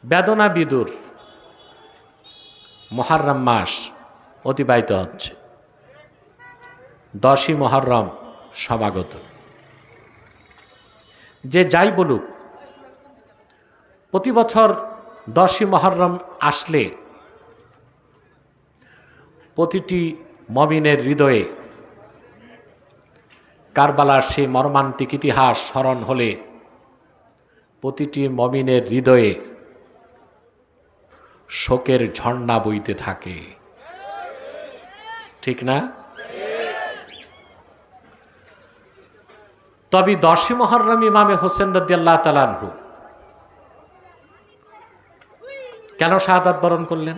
বেদনা বিদুর মুহররম মাস অতিবাহিত হচ্ছে। 10ই মুহররম সমাগত। যে যাই বলুক, প্রতি বছর 10ই মুহররম আসলে প্রতিটি মুমিনের হৃদয়ে কারবালার সেই মর্মান্তিক ইতিহাস স্মরণ হলে প্রতিটি মুমিনের হৃদয়ে শোকের ঝর্ণা বইতে থাকে, ঠিক না? তবে 10ই মুহররম ইমামে হোসেন রাদিয়াল্লাহু তাআলা আনহু কেন শাহাদাত বরণ করলেন?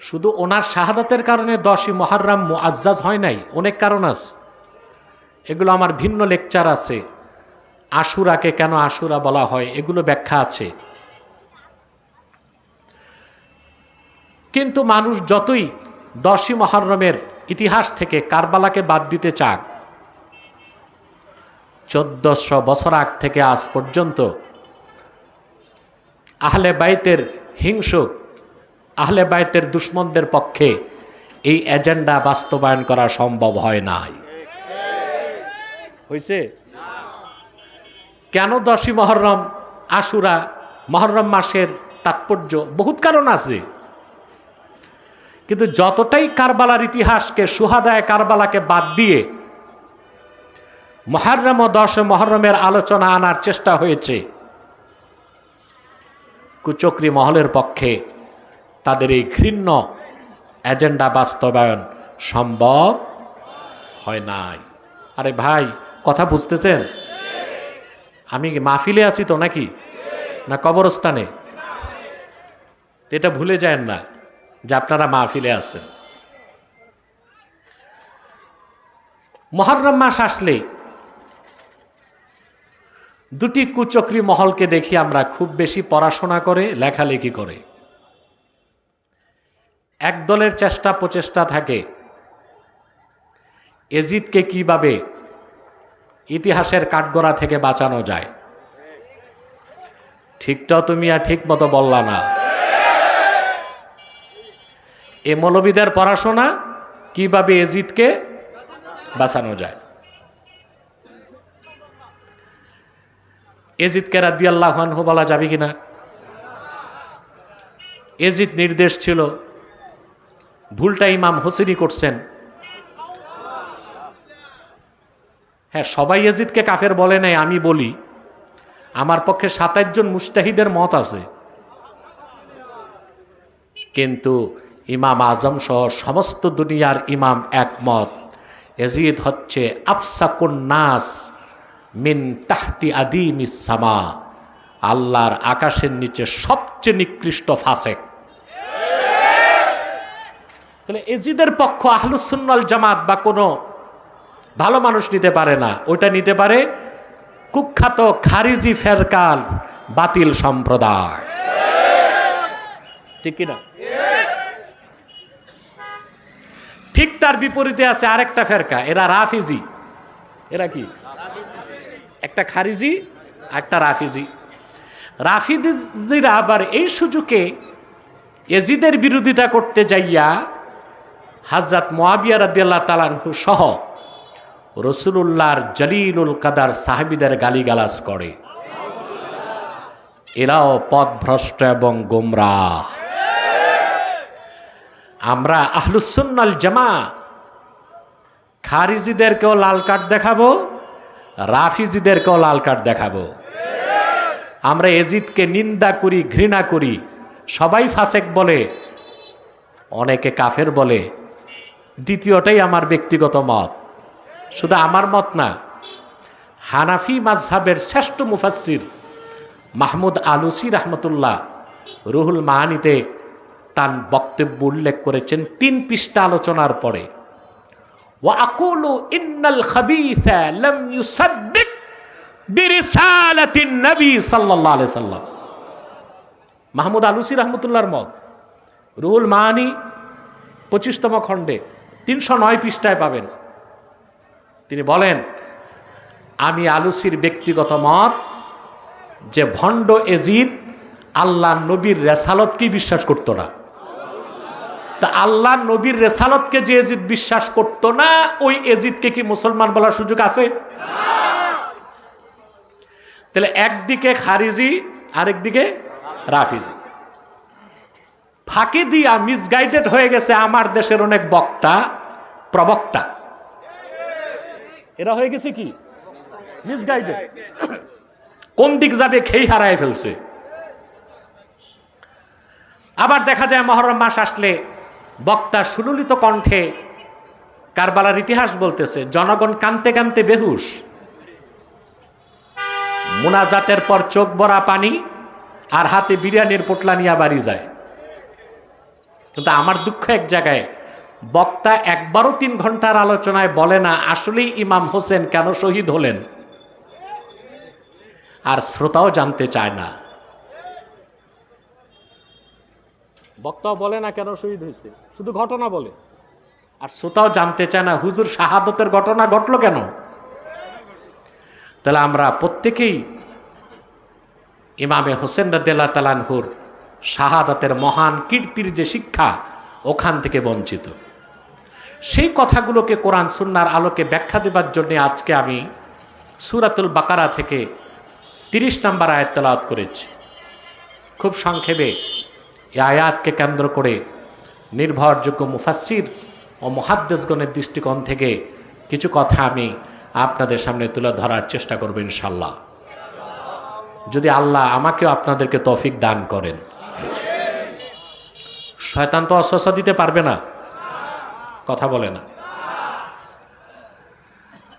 শুধু ওনার শাহাদাতের কারণে 10ই মুহররম মুআজ্জাজ হয় নাই, অনেক কারণ আছে। এগুলো আমার ভিন্ন লেকচার আছে। আশুরাকে কেন আশুরা বলা হয় এগুলো ব্যাখ্যা আছে। কিন্তু মানুষ যতই 10ই মুহররমের ইতিহাস থেকে কারবালাকে বাদ দিতে চাক, 1400 বছর আগ থেকে আজ পর্যন্ত আহলে বাইতের হিংসুক, আহলে বাইতের দুশমনদের পক্ষে এই এজেন্ডা বাস্তবায়ন করা সম্ভব হয় নাই। হয়েছে? কেন 10ই মুহররম আশুরা মুহররম মাসের তাৎপর্য বহুত কারণ আছে, কিন্তু যতটাই কারবালার ইতিহাসকে, সুহাদায়ে কারবালাকে বাদ দিয়ে মুহররম ও 10 মুহররমের আলোচনা আনার চেষ্টা হয়েছে, কুচক্রী মহলের পক্ষে তাদের এই ঘৃণ্য এজেন্ডা বাস্তবায়ন সম্ভব হয় নাই। আরে ভাই, কথা বুঝতেছেন? আমি মাহফিলে আছি তো নাকি না কবরস্থানে? এটা ভুলে যায়েন না যে আপনারা মাহফিলে আছেন। মুহররম মাস আসলেই দুটি কুচক্রী মহলকে দেখি আমরা, খুব বেশি পড়াশোনা করে, লেখালেখি করে। এক দলের চেষ্টা প্রচেষ্টা থাকে এজিদকে কিভাবে ইতিহাসের কাঠগড়া থেকে বাঁচানো যায়। ঠিকটাও তুমি আর ঠিক মতো বললা না। এ মৌলবীদের পড়াশোনা কিভাবে এজিদকে বাঁচানো যায়। এজিদকে রাদিয়াল্লাহু আনহু বলা যাবে কিনা? এজিদ নির্দেশ ছিল, ভুলটা ইমাম হোসেনই করছেন। হ্যাঁ, সবাই এজিদকে কাফের বলে নাই, আমি বলি। আমার পক্ষে 27 জন মুজতাহিদের মত আছে, কিন্তু ইমাম আজম সহ সমস্ত দুনিয়ার ইমাম একমত, এজিদ হচ্ছে আফসাকুন নাস মিন তাহতি আদিমিস সামা, আল্লাহর আকাশের নিচে সবচেয়ে নিকৃষ্ট ফাসেক। তাহলে এজিদের পক্ষ আহলুস সুন্নাহ ওয়াল জামাত বা কোনো ভালো মানুষ নিতে পারে না, ওটা নিতে পারে কুখ্যাত খারিজি ফেরকার বাতিল সম্প্রদায়, ঠিক কিনা? ঠিক তার বিপরীতে আছে আরেকটা ফেরকা, এরা রাফিজি। এরা কি? একটা খারিজি, একটা রাফিজি। রাফিজিরা আবার এই সুযোগে এজিদের বিরোধিতা করতে যাইয়া হযরত মুআবিয়া রাদিয়াল্লাহু তাআলা আনহু সহ রাসূলুল্লাহর জলিলুল কাদার সাহাবীদের গালিগালাজ করে। এরাও পথভ্রষ্ট এবং গোমরাহ। আমরা আহলুস সুন্নাহ ওয়াল জামাত খারিজিদেরকেও লাল কার্ড দেখাবো, রাফিজিদেরকেও লাল কার্ড দেখাবো। আমরা এজিদকে নিন্দা করি, ঘৃণা করি, সবাই ফাসেক বলে, অনেকে কাফের বলে। দ্বিতীয়টাই আমার ব্যক্তিগত মত, শুধু আমার মত না। হানাফি মাযহাবের শ্রেষ্ঠ মুফাসসির মাহমুদ আলুসি রাহমাতুল্লাহ রুহুল মাআনিতে তার বক্তব্য উল্লেখ করেছেন 3 পৃষ্ঠা আলোচনার পরে, ওয়া আকুলু ইন্নাল খাবিসা লাম ইউসাদ্দিক বিরিসালাতিন নবী সাল্লাল্লাহু আলাইহি সাল্লাম। মাহমুদ আলুসি রাহমাতুল্লাহর মত, রুহুল মাআনি 25তম খণ্ডে 309 পৃষ্ঠায় পাবেন। তিনি বলেন, আমি আলুসির ব্যক্তিগত মত যে ভণ্ড এজিদ আল্লাহ নবীর রেসালতকে বিশ্বাস করতো না। তা আল্লাহ নবীর রেসালতকে যে এজিদ বিশ্বাস করতো না, ওই এজিদকে কি মুসলমান বলার সুযোগ আছে? তাহলে একদিকে খারিজি, আরেকদিকে রাফিজি। ফাঁকি দিয়া মিসগাইডেড হয়ে গেছে আমার দেশের অনেক বক্তা, প্রবক্তা। এরা হয়ে গেছে কি মিসগাইডেড, কোন দিক যাবে খেই হারায় ফেলছে। আবার দেখা যায় মহরম মাস আসলে বক্তা সুললিত কণ্ঠে কারবালার ইতিহাস বলতেছে, জনগণ কানতে কানতে বেহুশ, মুনাজাতের পর চোখ ভরা পানি আর হাতে বিরিয়ানির পোটলা নিয়ে বাড়ি যায়। কিন্তু আমার দুঃখ এক জায়গায়, বক্তা একবারও 3 ঘন্টার আলোচনায় বলে না আসলেই ইমাম হোসেন কেন শহীদ হলেন, আর শ্রোতাও জানতে চায় না। বক্তাও বলে না কেন শহীদ হয়েছে, শুধু ঘটনা বলে, আর শ্রোতাও জানতে চায় না হুজুর শাহাদতের ঘটনা ঘটলো কেন। তাহলে আমরা প্রত্যেকেই ইমামে হোসেন রাদিয়াল্লাহু তাআলা আনহুর শাহাদাতের মহান কীর্তির যে শিক্ষা, ওখান থেকে বঞ্চিত। সেই কথাগুলোকে কোরআন সুন্নাহর আলোকে ব্যাখ্যা দেবার জন্য আজকে আমি সূরাতুল বাকারা থেকে 30 নম্বর আয়াত তেলাওয়াত করেছি। খুব সংক্ষেপে এই আয়াতকে কেন্দ্র করে নির্ভরযোগ্য মুফাসসির ও মুহাদ্দিসগণের দৃষ্টিকোণ থেকে কিছু কথা আমি আপনাদের সামনে তুলে ধরার চেষ্টা করব ইনশাআল্লাহ, যদি আল্লাহ আমাকেও আপনাদেরকে তৌফিক দান করেন। শয়তান তো অসওয়াসা দিতে পারবে না, কথা বলে না।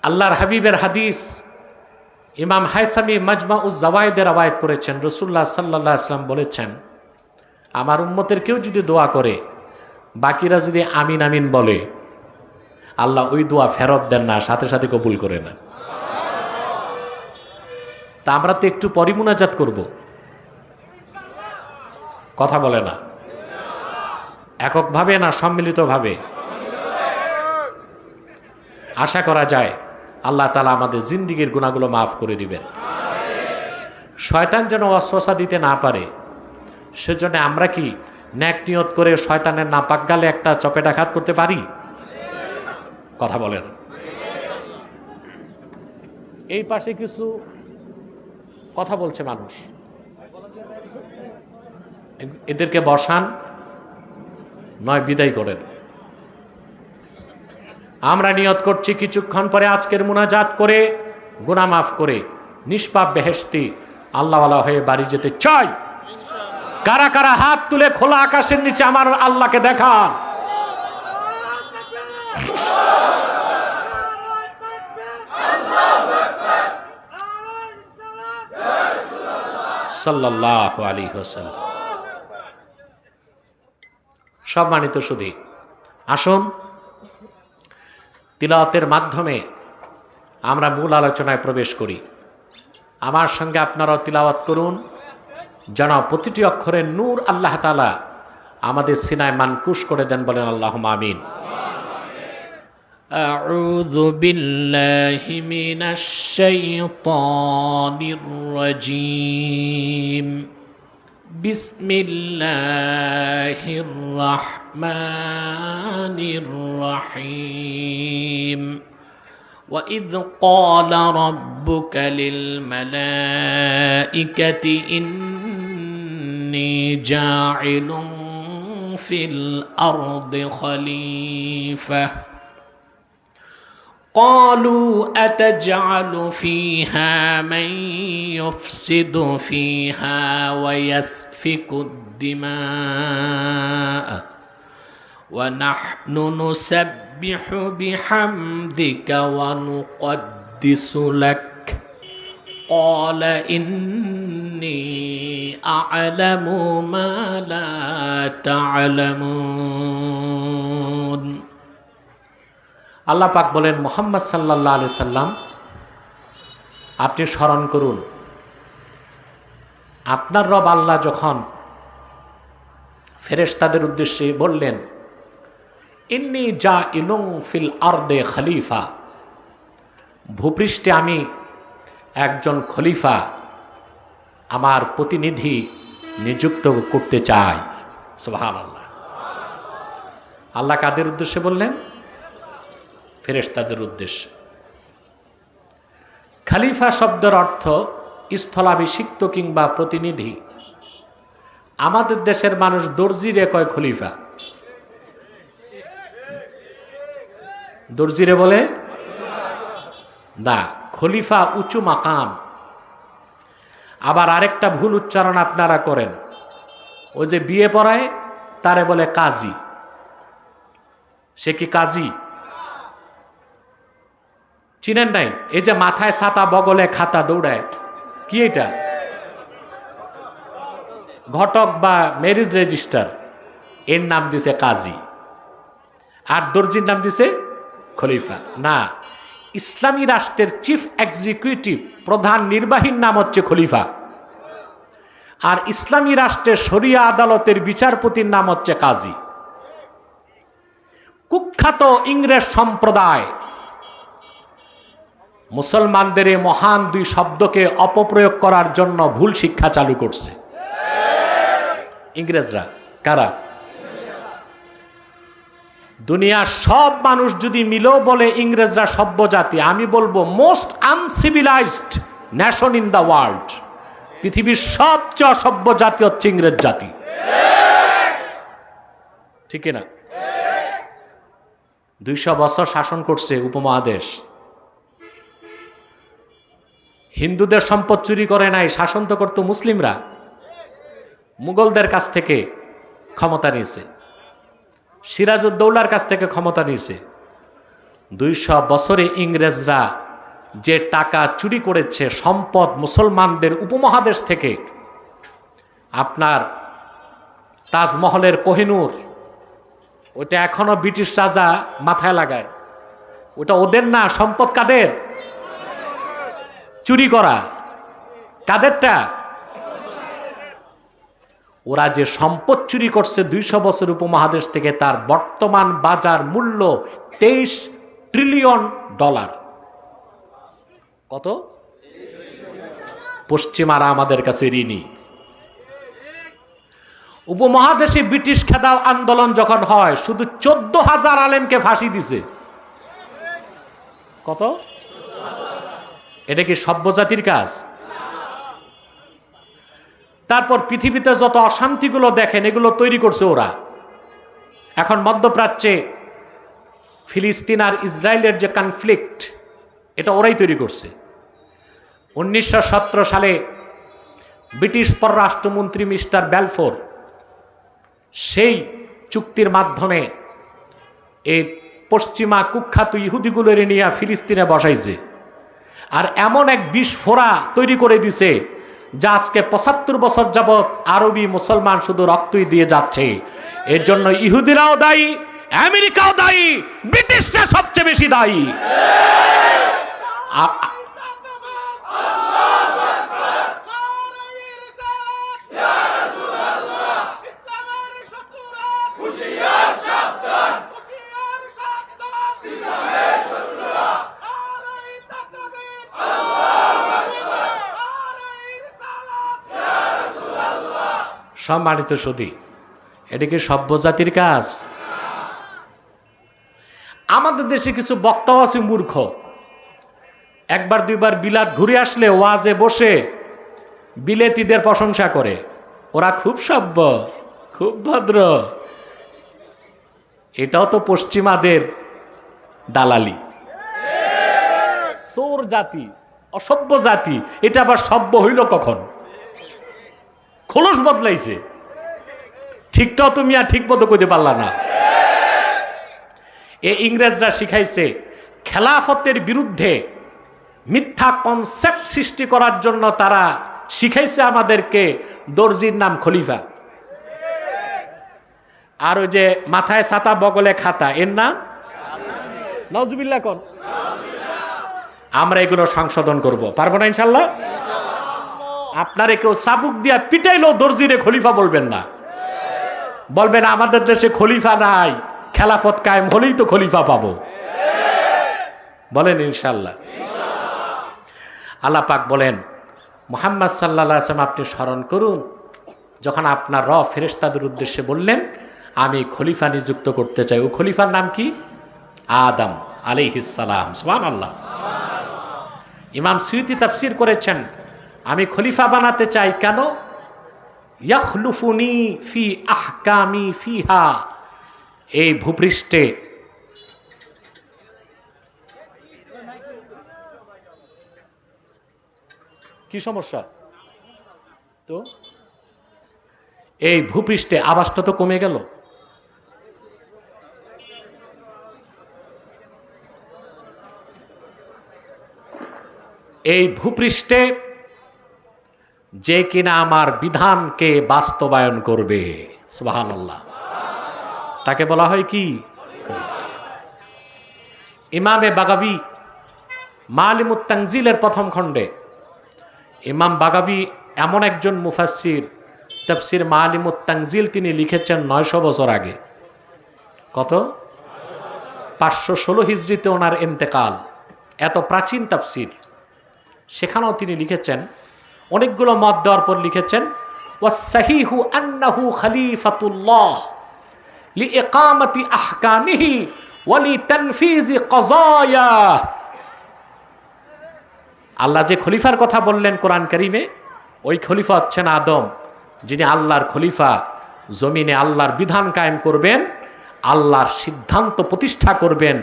আল্লাহর হাবিবের হাদিস ইমাম হায়সামি মাজমাউজ জাওয়ায়েদে রওয়ায়াত করেছেন, রাসূলুল্লাহ সাল্লাল্লাহু আলাইহি ওয়াসাল্লাম বলেছেন, আমার উম্মতের কেউ যদি দোয়া করে বাকিরা যদি আমিন আমিন বলে, আল্লাহ ওই দোয়া ফেরত দেন না, সাথে সাথে কবুল করে না। তা আমরা তো একটু পরই মুনাজাত করব, কথা বলে না, এককভাবে না সম্মিলিতভাবে। আশা করা যায় আল্লাহ তাআলা আমাদের জিন্দেগীর গুনাহগুলো মাফ করে দিবেন। শয়তান যেন ওয়াসওয়াসা দিতে না পারে, সেজন্য আমরা কি নেক নিয়ত করে শয়তানের নাপাক গালে একটা চপেটাঘাত করতে পারি? কথা বলেন। এই পাশে কিছু কথা বলছে মানুষ, এদেরকে বসান, নয় বিদায় করেন। আমরা নিয়ত করছি কিছুক্ষণ পরে আজকের মুনাজাত করে গুনাহ মাফ করে নিষ্পাপ বেহেশতি আল্লাহওয়ালা হয়ে বাড়ি যেতে চাই। কারা কারা হাত তুলে খোলা আকাশের নিচে আমার আল্লাহকে দেখান। সাল্লাল্লাহু আলাইহি ওয়াসাল্লাম। সম্মানিত সুধী, আসুন তিলাওয়াতের মাধ্যমে আমরা মূল আলোচনায় প্রবেশ করি। আমার সঙ্গে আপনারাও তিলাওয়াত করুন, যেন প্রতিটি অক্ষরের নূর আল্লাহ তাআলা আমাদের সিনায় মানকুশ করে দেন। বলেন আল্লাহুম্মা আমিন। আউযু বিল্লাহি মিনাশ শাইতানির রাজীম। বিসমিল্লাহির রাহমানির রহিম। وَإِذْ قَالَ رَبُّكَ لِلْمَلَائِكَةِ إِنِّي جَاعِلٌ فِي الْأَرْضِ خَلِيفَةً قَالُوا أَتَجْعَلُ فِيهَا مَن يُفْسِدُ فِيهَا وَيَسْفِكُ الدِّمَاءَ وَنَحْنُ نُسَبِّحُ بِحَمْدِكَ وَنُقَدِّسُ لَكَ قَالَ إِنِّي أَعْلَمُ مَا لَا تَعْلَمُونَ। আল্লাহ পাক বলেন, মুহাম্মদ সাল্লাল্লাহু আলাইহি সাল্লাম, আপনি স্মরণ করুন আপনার রব আল্লাহ যখন ফেরেশতাদের উদ্দেশ্যে বললেন, ইন্নী জাইলুন ফিল আরদে খলিফা, ভূপৃষ্ঠে আমি একজন খলিফা, আমার প্রতিনিধি নিযুক্ত করতে চাই। সুবহানাল্লাহ। আল্লাহ কাদের উদ্দেশ্যে বললেন? ফেরেশতাদের উদ্দেশ্যে। খলিফা শব্দের অর্থ স্থলাভিষিক্ত কিংবা প্রতিনিধি। আমাদের দেশের মানুষ দর্জিরে কয় খলিফা, দর্জিরে বলে না, খলিফা উঁচু মাকাম। আবার আরেকটা ভুল উচ্চারণ আপনারা করেন, ওই যে বিয়ে পড়ায় তারে বলে কাজী। সে কি কাজী? চিনেন নাই? এই যে মাথায় ছাতা বগলে খাতা দৌড়ায়, কি এটা? ঘটক বা ম্যারেজ রেজিস্টার, এর নাম দিছে কাজী। আর দর্জির নাম দিছে খলিফা। না, ইসলামী রাষ্ট্রের চিফ এক্সিকিউটিভ, প্রধান নির্বাহীর নাম হচ্ছে খলিফা। আর ইসলামী রাষ্ট্রের শরিয়া আদালতের বিচারপতির নাম হচ্ছে কাজী। কুখ্যাত ইংরেজ সম্প্রদায় মুসলমানদের এই মহান দুই শব্দকে অপপ্রয়োগ করার জন্য ভুল শিক্ষা চালু করছে। ইংরেজরা কারা? দুনিয়ার সব মানুষ যদি মিলেও বলে ইংরেজরা সভ্য জাতি, আমি বলবো most uncivilised nation in the world. পৃথিবীর সবচেয়ে অসভ্য জাতি হচ্ছে ইংরেজ জাতি। ঠিক না? 200 বছর শাসন করছে উপমহাদেশ। হিন্দুদের সম্পদ চুরি করে নাই, শাসন তো করতো মুসলিমরা। মুঘলদের কাছ থেকে ক্ষমতা নিয়েছে, সিরাজউদ্দৌলার কাছ থেকে ক্ষমতা নিয়েছে। 200 বছরে ইংরেজরা যে টাকা চুরি করেছে সম্পদ মুসলমানদের উপমহাদেশ থেকে, আপনার তাজমহলের কোহিনূর, ওটা এখনো ব্রিটিশ রাজা মাথায় লাগায়। ওটা ওদের না, সম্পদ কাদের? চুরি করা। কাদেরটা? ওরা যে সম্পদ চুরি করছে 200 বছর উপমহাদেশ থেকে, তার বর্তমান বাজার মূল্য $23 ট্রিলিয়ন। কত? পশ্চিমারা আমাদের কাছে ঋণী। উপমহাদেশে ব্রিটিশ খেদাও আন্দোলন যখন হয়, শুধু 14,000 আলেমকে ফাঁসি দিছে। কত? এটা কি সভ্য জাতির কাজ? তারপর পৃথিবীতে যত অশান্তিগুলো দেখেন, এগুলো তৈরি করছে ওরা। এখন মধ্যপ্রাচ্যে ফিলিস্তিন আর ইসরায়েলের যে কনফ্লিক্ট, এটা ওরাই তৈরি করছে। 1917 সালে ব্রিটিশ পররাষ্ট্রমন্ত্রী মিস্টার ব্যালফোর সেই চুক্তির মাধ্যমে এই পশ্চিমা কুখ্যাত ইহুদিগুলোর নিয়ে ফিলিস্তিনে বসাইছে। আর এমন এক বিস্ফোরা তৈরি করে দিছে যা আজকে 75 বছর যাবৎ আরবি মুসলমান শুধু রক্তই দিয়ে যাচ্ছে। এর জন্য ইহুদিরাও দায়ী, আমেরিকাও দায়ী, ব্রিটিশরা সবচেয়ে বেশি দায়ী। সম্মানিত সুধী, এটা কি সভ্য জাতির কাজ? আমাদের দেশে কিছু বক্তাও আছে মূর্খ, একবার দুইবার বিলাত ঘুরে আসলে ওয়াজে বসে বিলেতিদের প্রশংসা করে। ওরা খুব সভ্য, খুব ভদ্র। এটাও তো পশ্চিমাদের দালালি। চোর জাতি, অসভ্য জাতি, এটা আবার সভ্য হইল কখন? খোলস বদলাইছে। ঠিকটাও তুমি আর ঠিক মতো করতে পারলা না। ইংরেজরা শিখাইছে খেলাফতের বিরুদ্ধে মিথ্যা কনসেপ্ট সৃষ্টি করার জন্য। তারা শিখাইছে আমাদেরকে দর্জির নাম খলিফা, আর ওই যে মাথায় ছাতা বগলে খাতা, এর নাম নাউজুবিল্লাহ। কোন? আমরা এগুলো সংশোধন করব, পারবো না ইনশাল্লাহ। আপনারে কেউ চাবুক দিয়া পিটাইলেও দর্জিরে খলিফা বলবেন না, বলবেন আমাদের দেশে খলিফা নাই, খেলাফত কায়েম হলেই তো খলিফা পাবো। বলেন ইনশাল্লাহ। আল্লাহ পাক বলেন, মুহাম্মদ সাল্লাল্লাহু আলাইহি ওয়াসাল্লাম আপনি স্মরণ করুন, যখন আপনার রব ফেরেশতাদের উদ্দেশ্যে বললেন আমি খলিফা নিযুক্ত করতে চাই, ও খলিফার নাম কি? আদম আলাইহিস সালাম। সুবহানাল্লাহ। ইমাম সুয়ুতি তাফসীর করেছেন আমি খলিফা বানাতে চাই কেন? ইয়াখলুফুনি ফি আহকামি ফিহা, এই ভূপৃষ্ঠে কি সমস্যা তো? এই ভূপৃষ্ঠে আওয়াজটা তো কমে গেল। এই ভূপৃষ্ঠে যে কিনা আমার বিধানকে বাস্তবায়ন করবে, সুবহানাল্লাহ, তাকে বলা হয় কি? ইমামে বাগাবী মালিমুত তানজিলের প্রথম খণ্ডে ইমাম বাগাবী এমন একজন মুফাসসির, তাফসির মালিমুত তানজিল তিনি লিখেছেন 900 বছর আগে। কত? 516 হিজরিতে ওনার ইন্তেকাল। এত প্রাচীন তাফসির, সেখানেও তিনি লিখেছেন, অনেকগুলো মত দেওয়ার পর লিখেছেন ওয়াসসাহিহু আন্নাহু খলিফাতুল্লাহ লিইকামাতি আহকামিহি ওয়া লিতানফিজি কযায়া। আল্লাহ যে খলিফার কথা বললেন কোরআন কারীমে, ওই খলিফা হচ্ছেন আদম, যিনি আল্লাহর খলিফা, জমিনে আল্লাহর বিধান কায়েম করবেন, আল্লাহর সিদ্ধান্ত প্রতিষ্ঠা করবেন।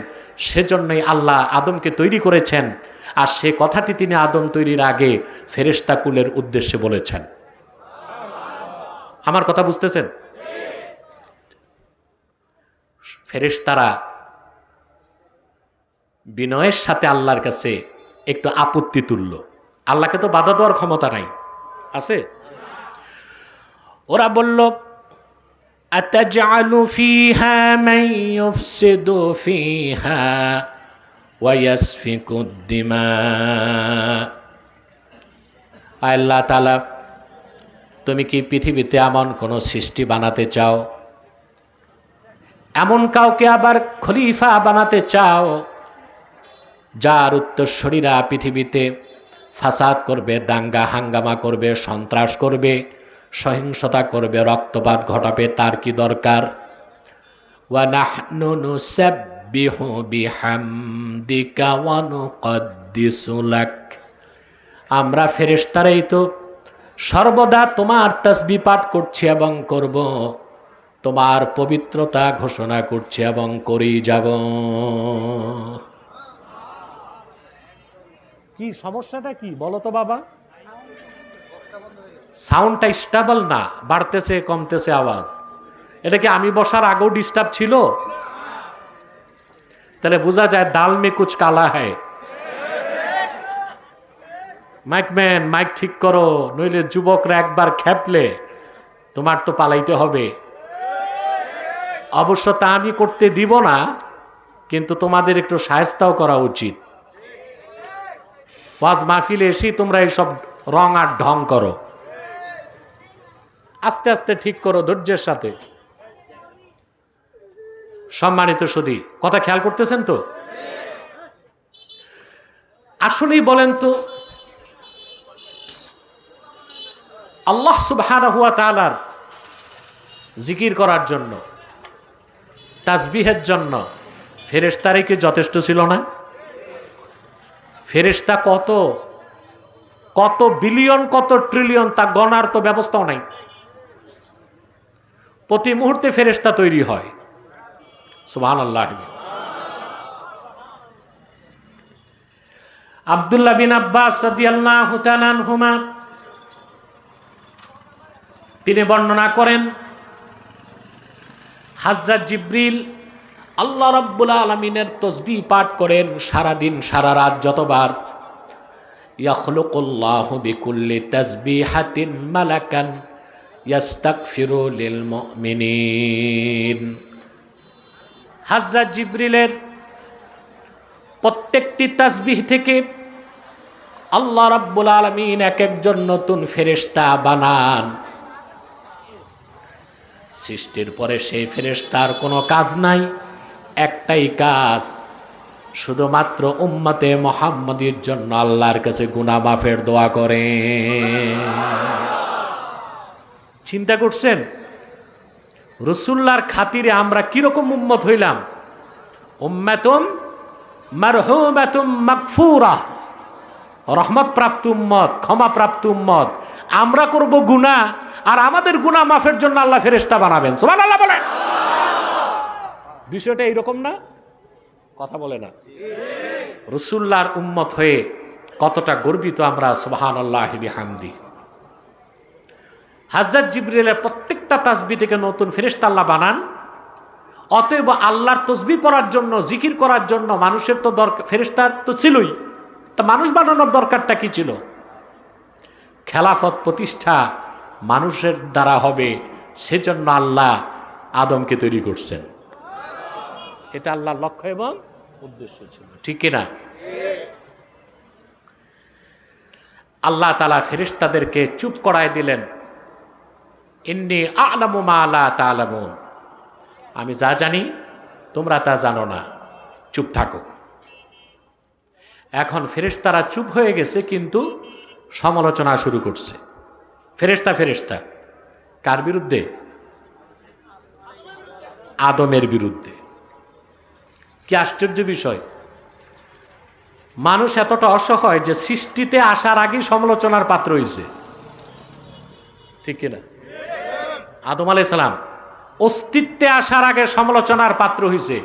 সেজন্যই আল্লাহ আদমকে তৈরি করেছেন। আর সে কথাটি তিনি আদম তৈরির আগে ফেরেশতা কুলের উদ্দেশ্যে বলেছেন। আমার কথা বুঝতেছেন? ফেরেশতারা বিনয়ের সাথে আল্লাহর কাছে একটু আপত্তি তুলল। আল্লাহকে তো বাধা দেওয়ার ক্ষমতা নাই, আছে? ওরা বলল আতাজআলু ফিহা মান ইউফসিদু ফিহা ওয়া ইয়াসফিকুদ দিমা। আল্লাহ তাআলা, তুমি কি পৃথিবীতে এমন কোন সৃষ্টি বানাতে চাও, এমন কাউকে আবার খলিফা বানাতে চাও, যার উত্তরসূরিরা পৃথিবীতে ফাসাদ করবে, দাঙ্গা হাঙ্গামা করবে, সন্ত্রাস করবে, সহিংসতা করবে, রক্তপাত ঘটাবে? তার কি দরকার? ওয়া নাহনু নুসাব্বিহু বিহামদিকা ওয়া নুকদ্দিসু লাক। আমরা ফেরেশতারাই তো সর্বদা তোমার তাসবিহ পাঠ করছি এবং করব, তোমার পবিত্রতা ঘোষণা করছি এবং করেই যাব। কি সমস্যাটা কি বলো তো বাবা? সাউন্ডটা স্টেবল না, বাড়তেছে কমতেছে আওয়াজ। এটা কি আমি বসার আগেও ডিস্টার্ব ছিল? তাহলে বোঝা যায় দাল মে কুছ কালা হ্যায়। মাইকম্যান, মাইক ঠিক করো, নইলে যুবকরা একবার খেপলে তোমার তো পালাইতে হবে। অবশ্য তা আমি করতে দিব না, কিন্তু তোমাদের একটু শায়েস্তাও করা উচিত। ওয়াজ মাহফিলে এসেই তোমরা এইসব রং আর ঢং করো। আস্তে আস্তে ঠিক করো, ধৈর্যের সাথে। সম্মানিত সুধী, কথা খেয়াল করতেছেন তো? আসলেই বলেন তো, আল্লাহ সুবহানাহু ওয়া তাআলার জিকির করার জন্য, তাসবিহের জন্য ফেরেশতারাই কি যথেষ্ট ছিল না? ফেরেশতা কত কত বিলিয়ন, কত ট্রিলিয়ন, তা গণার তো ব্যবস্থাও নাই। প্রতি মুহূর্তে ফেরেশতা তৈরি হয়। সুবহানাল্লাহ। আব্দুল্লাহ বিন আব্বাস রাদিয়াল্লাহু তাআলা আনহুমা তিনি বর্ণনা করেন, হযরত জিবরিল আল্লাহ রাব্বুল আলামিনের তাসবিহ পাঠ করেন সারাদিন সারা রাত যতবার। ইয়াখলুকুল্লাহু বিকুল্লি তাসবিহাতিন মালাকান ইয়াস্তাগফিরু লিল মুমিনিন। হযরত জিবরিলের প্রত্যেকটি তাসবিহ থেকে আল্লাহ রাব্বুল আলামিন এক একজন নতুন ফেরেশতা বানান। সৃষ্টির পরে সেই ফেরেশতার কোনো কাজ নাই, একটাই কাজ, শুধুমাত্র উম্মতে মুহাম্মাদীর জন্য আল্লাহর কাছে গুনাহ মাফের দোয়া করে। চিন্তা করছেন রাসূলুল্লাহর খাতিরে আমরা কিরকম উম্মত হইলাম? উম্মাতুম মারহুমাতুম মাগফুরা, রহমত প্রাপ্ত উম্মত, ক্ষমা প্রাপ্ত উম্মত। আমরা করব গুনাহ, আর আমাদের গুনাহ মাফের জন্য আল্লাহ ফেরেশতা বানাবেন। সুবহানাল্লাহ বলেন। বিষয়টা এইরকম না? কথা বলে না? রাসূলুল্লাহর উম্মত হয়ে কতটা গর্বিত আমরা, সুবহানাল্লাহি বিহামদি। হযরত জিবরিলের প্রত্যেকটা তাসবিহ থেকে নতুন ফেরেশতা আল্লাহ বানান। অতএব আল্লাহর তসবিহ পড়ার জন্য, জিকির করার জন্য মানুষের তো দরকার, ফেরেশতার তো ছিলই, তা মানুষ বানানোর দরকারটা কি ছিল? খেলাফত প্রতিষ্ঠা মানুষের দ্বারা হবে, সেজন্য আল্লাহ আদমকে তৈরি করছেন। এটা আল্লাহর লক্ষ্য এবং উদ্দেশ্য ছিল, ঠিক কিনা? আল্লাহ তাআলা ফেরেশতাদেরকে চুপ করায় দিলেন। ইন্নী আ'লামু মা লা তা'লামুন, আমি যা জানি তোমরা তা জানো না, চুপ থাকো। এখন ফেরেশতারা চুপ হয়ে গেছে, কিন্তু সমালোচনা শুরু করছে। ফেরেশতা কার বিরুদ্ধে? আদমের বিরুদ্ধে। কি আশ্চর্য বিষয়! মানুষ এতটা অসহায় যে সৃষ্টিতে আসার আগেই সমালোচনার পাত্র হয়েছে, ঠিক কিনা? আদম আলাইহিস সালাম অস্তিত্বে আসার আগে সমালোচনার পাত্র হয়েছে,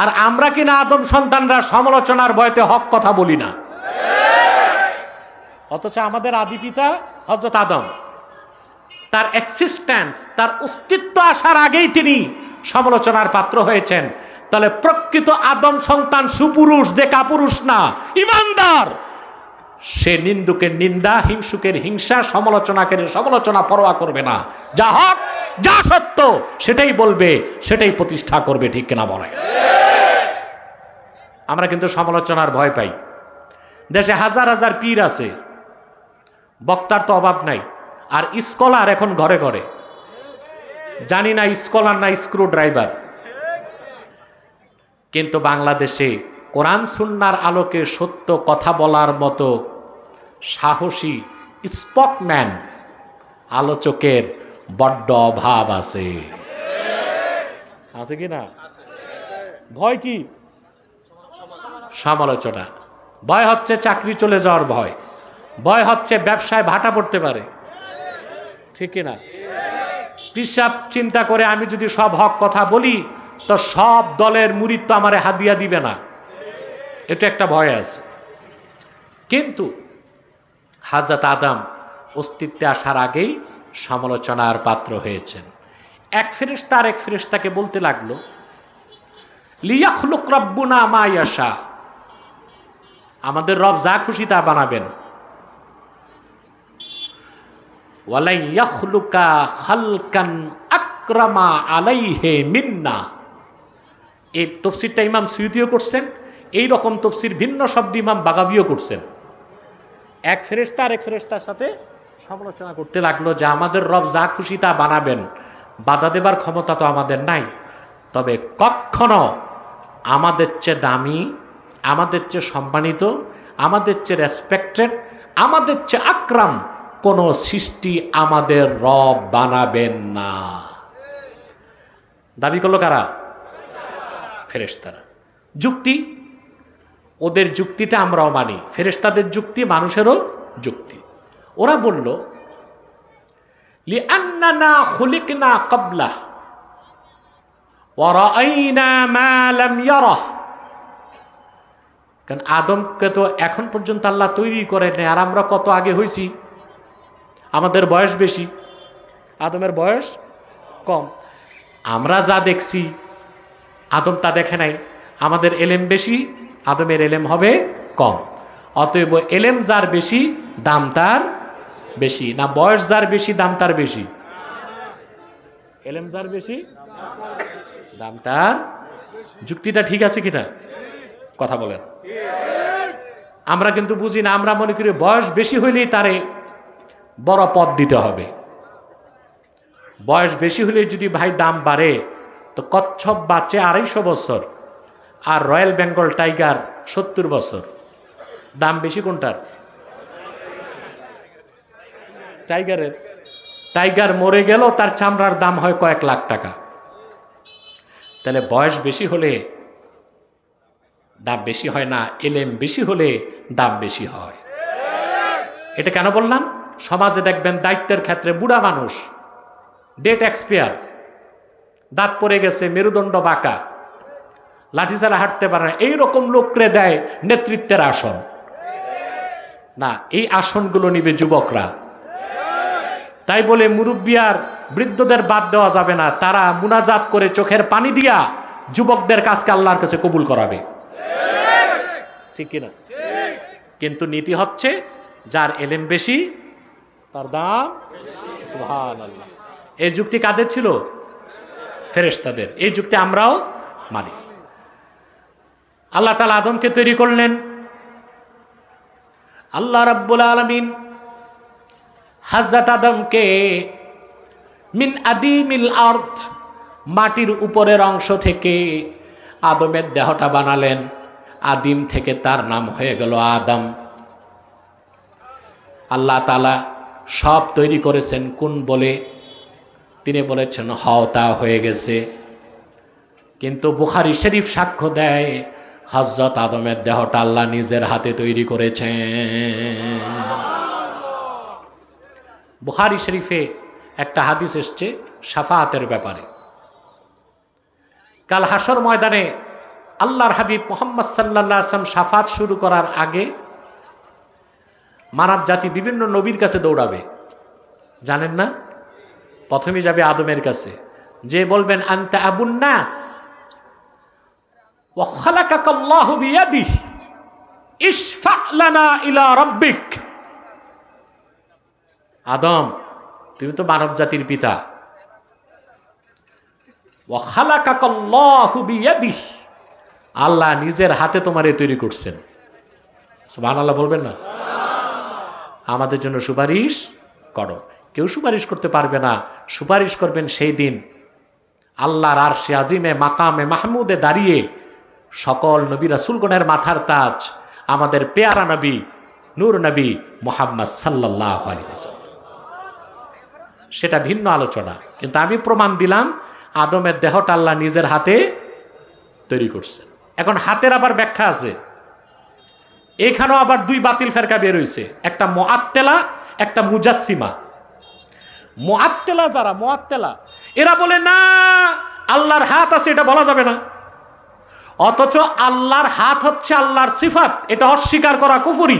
আর আমরা কিনা আদম সন্তানরা সমালোচনার ভয়তে হক কথা বলি না। অথচ আমাদের আদি পিতা হযরত আদম, তার এক্সিস্টেন্স, তার অস্তিত্ব আসার আগেই তিনি সমালোচনার পাত্র হয়েছেন। তাহলে প্রকৃত আদম সন্তান সুপুরুষ, যে কাপুরুষ না, ইমানদার, সে নিন্দুকের নিন্দা, হিংসুকের হিংসা, সমালোচনাকারী সমালোচনা পরোয়া করবে না। যা হক, যা সত্য, সেটাই বলবে, সেটাই প্রতিষ্ঠা করবে, ঠিক কিনা বলে? আমরা কিন্তু সমালোচনার ভয় পাই। দেশে হাজার হাজার পীর আছে, বক্তার তো অভাব নাই, আর স্কলার এখন ঘরে ঘরে। জানি না স্কলার না স্ক্রু ড্রাইভার, কিন্তু বাংলাদেশে কোরআন সুন্নাহর আলোকে সত্য কথা বলার মতো সাহসী স্পোকম্যান, আলোচকের বড্ড অভাব আছে। আছে কি না? ভয় কি? সমালোচনা। ভয় হচ্ছে চাকরি চলে যাওয়ার ভয়, ভয় হচ্ছে ব্যবসায় ভাটা পড়তে পারে, ঠিক কিনা? পিসাব চিন্তা করে আমি যদি সব হক কথা বলি, তো সব দলের মুরিদ তো আমারে হাদিয়া দিবে না, এটা একটা ভয় আছে। কিন্তু হযরত আদম অস্তিত্বে আসার আগেই সমালোচনার পাত্র হয়েছেন। এক ফেরেশতা আরেক ফেরেশতাকে বলতে লাগলো, লিয়াখলুক রাব্বুনা মা ইয়াশা, আমাদের রব যা খুশি তা বানাবেন। ওয়ালা ইয়াখলুকা খালকান আকরামা আলাইহি মিন্না, এই তাফসীরটা ইমাম সুয়ুতিও করছেন, এই রকম তাফসীর ভিন্ন শব্দ ইমাম বাগাবিও করছেন। এক ফেরেশতা আরেক ফেরেশতার সাথে সমালোচনা করতে লাগলো যে আমাদের রব যা খুশি তা বানাবেন, বাধা দেবার ক্ষমতা তো আমাদের নাই, তবে কখনো আমাদের চেয়ে দামি, আমাদের চেয়ে সম্মানিত, আমাদের চেয়ে রেসপেক্টেড, আমাদের চেয়ে আকরাম কোন সৃষ্টি আমাদের রব বানাবেন না। দাবি করলো কারা? ফেরেশতারা। যুক্তি, ওদের যুক্তিটা আমরাও মানি, ফেরেশতাদের যুক্তি মানুষেরও যুক্তি। ওরা বলল, লিআন্নানা খুলিকনা ক্বাবলা ওয়া রাআইনা মা লাম ইয়ারা, কারণ আদমকে তো এখন পর্যন্ত আল্লাহ তৈরি করেন, আর আমরা কত আগে হয়েছি। আমাদের বয়স বেশি, আদমের বয়স কম। আমরা যা দেখছি আদম তা দেখে নাই। আমাদের এলেম বেশি, আদমের এলেম হবে কম। অতএব এলেম যার বেশি, দাম তার বেশি না? বয়স যার বেশি, দাম তার বেশি? এলেম যার বেশি, দাম তার। যুক্তিটা ঠিক আছে কিনা? কথা বলেন। আমরা কিন্তু বুঝি না, আমরা মনে করি বয়স বেশি হইলেই তারে বড় পদ দিতে হবে। বয়স বেশি হলে যদি ভাই দাম বাড়ে, তো কচ্ছপ বাচ্চে 250 বছর, আর রয়্যাল বেঙ্গল টাইগার 70 বছর। দাম বেশি কোনটার? টাইগারের। টাইগার মরে গেল, তার চামড়ার দাম হয় কয়েক লাখ টাকা। তাহলে বয়স বেশি হলে দাম বেশি হয় না, এলেম বেশি হলে দাম বেশি হয়। এটা কেন বললাম? সমাজে দেখবেন দায়িত্বের ক্ষেত্রে বুড়া মানুষ, ডেট এক্সপায়ার, দাঁত পড়ে গেছে, মেরুদণ্ড বাঁকা, লাঠি ছাড়া হাঁটতে পারে না, এইরকম লোকরে দেয় নেতৃত্বের আসন। না, এই আসনগুলো নিবে যুবকরা। তাই বলে মুরব্বী আর বৃদ্ধদের বাদ দেওয়া যাবে না। তারা মুনাজাত করে চোখের পানি দিয়া যুবকদের কাজকে আল্লাহর কাছে কবুল করাবে, ঠিক কিনা? কিন্তু নীতি হচ্ছে যার এলেম বেশি তার দাম। সুবহানাল্লাহ। এই যুক্তি কাদের ছিল? ফেরেশতাদের। এই যুক্তি আমরাও মানি। আল্লাহ তাআলা আদমকে তৈরি করলেন। আল্লাহ রাব্বুল আলামিন হযরত আদমকে মিন আদিমিল আরদ, মাটির উপরের অংশ থেকে আদমের দেহটা বানালেন। আদিম থেকে তার নাম হয়ে গেল আদম। আল্লাহ তাআলা সব তৈরি করেছেন কোন বলে? তিনি বলেছেন হও, তা হয়ে গেছে। কিন্তু বুখারী শরীফ সাক্ষ্য দেয় হযরত আদমের দেহটা আল্লাহ নিজের হাতে তৈরি করেছেন। বুখারী শরীফে একটা হাদিস এসছে শাফাআতের ব্যাপারে। কাল হাসর ময়দানে আল্লাহর হাবিব মুহাম্মদ সাল্লাল্লাহু আলাইহি ওয়াসাল্লাম শাফাআত শুরু করার আগে মানব জাতি বিভিন্ন নবীর কাছে দৌড়াবে, জানেন না? প্রথমে যাবে আদমের কাছে, যে বলবেন আনতা আবুন নাস ওয়া খালাকাকাল্লাহু বিয়াদিহি ইশফা' লানা ইলা রাব্বিক। আদম, তুমি তো মানব জাতির পিতা। ওয়া খালাকাকাল্লাহু বিয়াদিহি, আল্লাহ নিজের হাতে তোমারে তৈরি করছেন। সুবহানাল্লাহ বলবেন না? আমাদের জন্য সুপারিশ করো। কেউ সুপারিশ করতে পারবে না। সুপারিশ করবেন সেই দিন আল্লাহর আরশে আজিমে মাকামে মাহমুদে দাঁড়িয়ে সকল নবী রাসূলগণের মাথার তাজ আমাদের পেয়ারা নবী নূর নবী মুহাম্মদ সাল্লাল্লাহু আলাইহি ওয়াসাল্লাম। সেটা ভিন্ন আলোচনা, কিন্তু আমি প্রমাণ দিলাম আদমের দেহটা আল্লাহ নিজের হাতে তৈরি করছেন। এখন হাতের আবার ব্যাখ্যা আছে। এখানেও আবার দুই বাতিল ফেরকা বের হয়েছে, একটা মুআত্তিলা, একটা মুজাসসিমা। মুআত্তিলা যারা, মুআত্তিলা এরা বলে না আল্লাহর হাত আছে, এটা বলা যাবে না। অথচ আল্লাহর হাত হচ্ছে আল্লাহর সিফাত, এটা অস্বীকার করা কুফরি।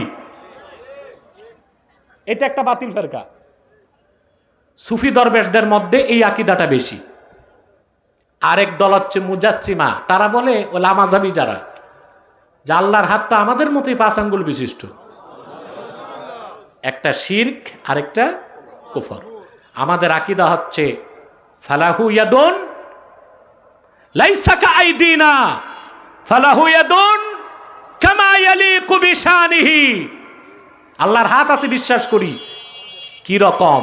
এটা একটা বাতিল ফেরকা। সুফি দরবেশদের মধ্যে এই আকীদাটা বেশি। আরেক দল হচ্ছে মুজাসসিমা, তারা বলে ও লামাযাবি যারা, যে আল্লাহর হাত তো আমাদের মতোই 5 আঙ্গুল বিশিষ্ট। একটা শিরক আরেকটা কুফর। আমাদের আকীদা হচ্ছে ফালাহু ইয়াদুন লাইসা কাআইদিনা ফালাহু ইয়াদুন কামা ইয়ালিকু বিশানিহি। আল্লাহর হাত আছে বিশ্বাস করি, কি রকম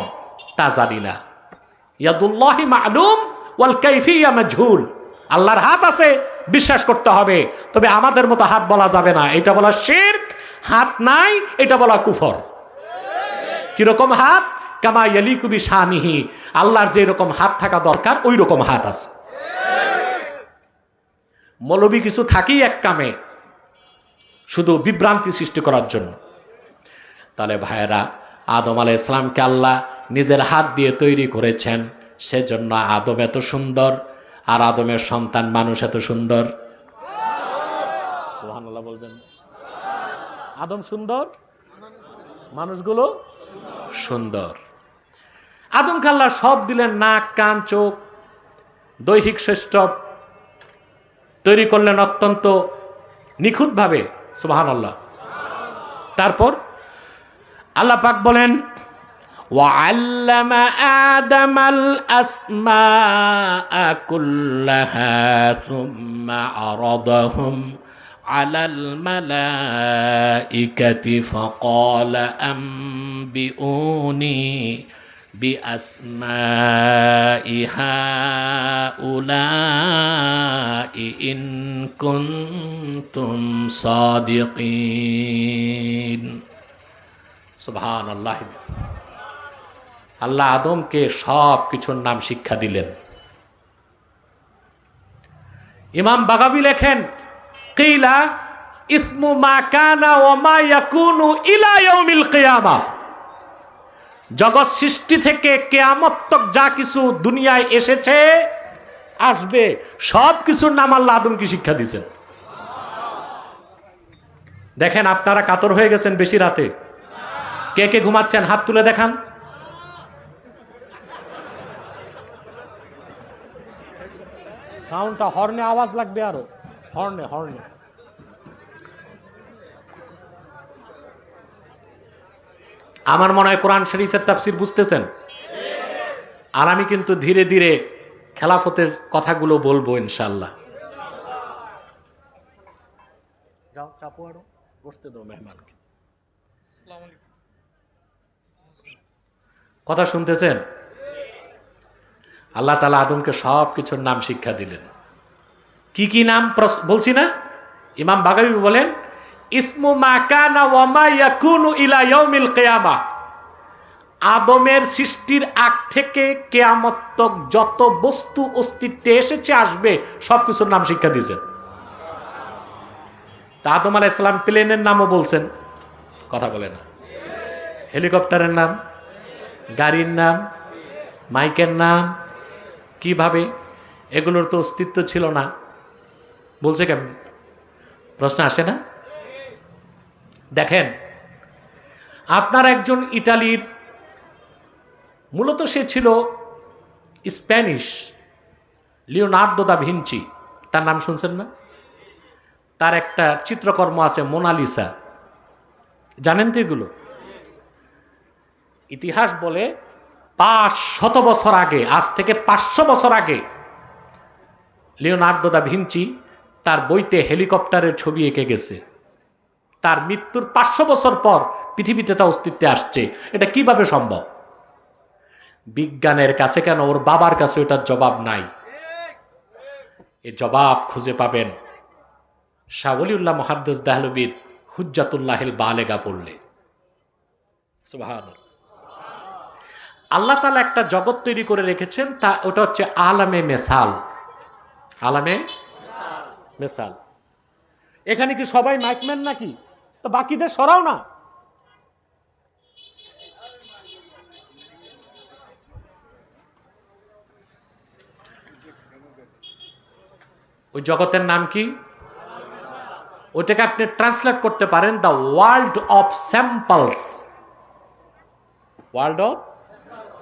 তা জানি না। ইয়াদুল্লাহি মা'লুম ওয়াল কাইফিয়া মাজহুল। আল্লাহর হাত আছে বিশ্বাস করতে হবে, তবে আমাদের মতো হাত বলা যাবে না। এটা বলা শিরক। হাত নাই এটা বলা কুফর। কিরকম হাত? কামা ইয়ালিকু বিশানিহি, আল্লাহর যে রকম হাত থাকা দরকার ওই রকম হাত আছে। মৌলবী কিছু থাকেই এক কামে, শুধু বিভ্রান্তি সৃষ্টি করার জন্য। তাহলে ভাইয়েরা, আদম আলাইহিস সালামকে আল্লাহ নিজের হাত দিয়ে তৈরি করেছেন, সেজন্য আদম এত সুন্দর, আর আদমের সন্তান মানুষ এত সুন্দর। সুবহানাল্লাহ বলবেন। আদম সুন্দর, মানুষগুলো সুন্দর। আদমকে আল্লাহ সব দিলেন, নাক, কান, চোখ, দৈহিক শ্রেষ্ঠ তৈরি করলেন অত্যন্ত নিখুঁতভাবে। সুবহানাল্লাহ। তারপর আল্লাহ পাক বলেন وعلم آدم الأسماء كلها ثم عرضهم على الملائكة فقال أنبئوني بأسماء هؤلاء إن كنتم صادقين. سبحان الله. আল্লাহ আদমকে সব কিছুর নাম শিক্ষা দিলেন। ইমাম বাগাবী লেখেন, কিলা ইসমু মা কানা ওয়া মা ইয়াকুনু ইলা ইয়াউমিল কিয়ামাহ। জগৎ সৃষ্টি থেকে কিয়ামত তক যা কিছু দুনিয়ায় এসেছে, আসবে, সব কিছুর নাম আল্লাহ আদমকে শিক্ষা দিয়েছেন। দেখেন, আপনারা কাতর হয়ে গেছেন বেশি রাতে। কে কে ঘুমাচ্ছেন হাত তুলে দেখান। সাউন্ডটা হর্নে আওয়াজ লাগবে, আরো হর্নে হর্নে। আমার মনে হয় কোরআন শরীফের তাফসীর বুঝতেছেন। আর আমি কিন্তু ধীরে ধীরে খেলাফতের কথাগুলো বলবো ইনশাআল্লাহ। যাও চাপো, আরো বসতে দাও মেহমানকে। কথা শুনতেছেন? আল্লাহ তাআলা আদমকে সব কিছুর নাম শিক্ষা দিলেন। কি কি নাম বলছি না? ইমাম বাগাবী বলেন, ইসমু মা কানা ওয়া মা ইয়াকুনু ইলা ইয়াউমিল কিয়ামাহ। আদমের সৃষ্টির আগ থেকে কিয়ামত তক যত বস্তু অস্তিত্বে এসেছে, আসবে, সব কিছুর নাম শিক্ষা দিয়েছেন। তা আদম আলাইহিস সালাম প্লেনের নামও বলছেন, কথা বলে না। হেলিকপ্টারের নাম, গাড়ির নাম, মাইকের নাম, কিভাবে? এগুলোর তো অস্তিত্ব ছিল না, বলছে কেমন? প্রশ্ন আসে না? দেখেন, আপনার একজন ইটালির, মূলত সে ছিল স্প্যানিশ, লিওনার্দো দা ভিঞ্চি, তার নাম শুনছেন না? তার একটা চিত্রকর্ম আছে মোনালিসা, জানেন তো এগুলো? ইতিহাস বলে 500 বছর আগে, আজ থেকে 500 বছর আগে, লিওনার্দো দা ভিঞ্চি তার বইতে হেলিকপ্টারের ছবি এঁকে গেছে। তার মৃত্যুর 500 বছর পর পৃথিবীতে তা অস্তিত্বে আসছে। এটা কিভাবে সম্ভব? বিজ্ঞানের কাছে কেন, ওর বাবার কাছে এটার জবাব নাই। এই জবাব খুঁজে পাবেন শাহ ওলিউল্লাহ মুহাদ্দিস দেহলভীর হুজ্জাতুল্লাহিল বালেগা পড়লে। সুবহানাল্লাহ। আল্লাহ তাআলা একটা জগৎ তৈরি করে রেখেছেন, তা ওটা হচ্ছে আলামে মেসাল। আলামে মেসাল। এখানে কি সবাই মাইকম্যান নাকি? তো বাকিদের সরাও না। ওই জগতের নাম কি? ওটাকে আপনি ট্রান্সলেট করতে পারেন the world of samples. World of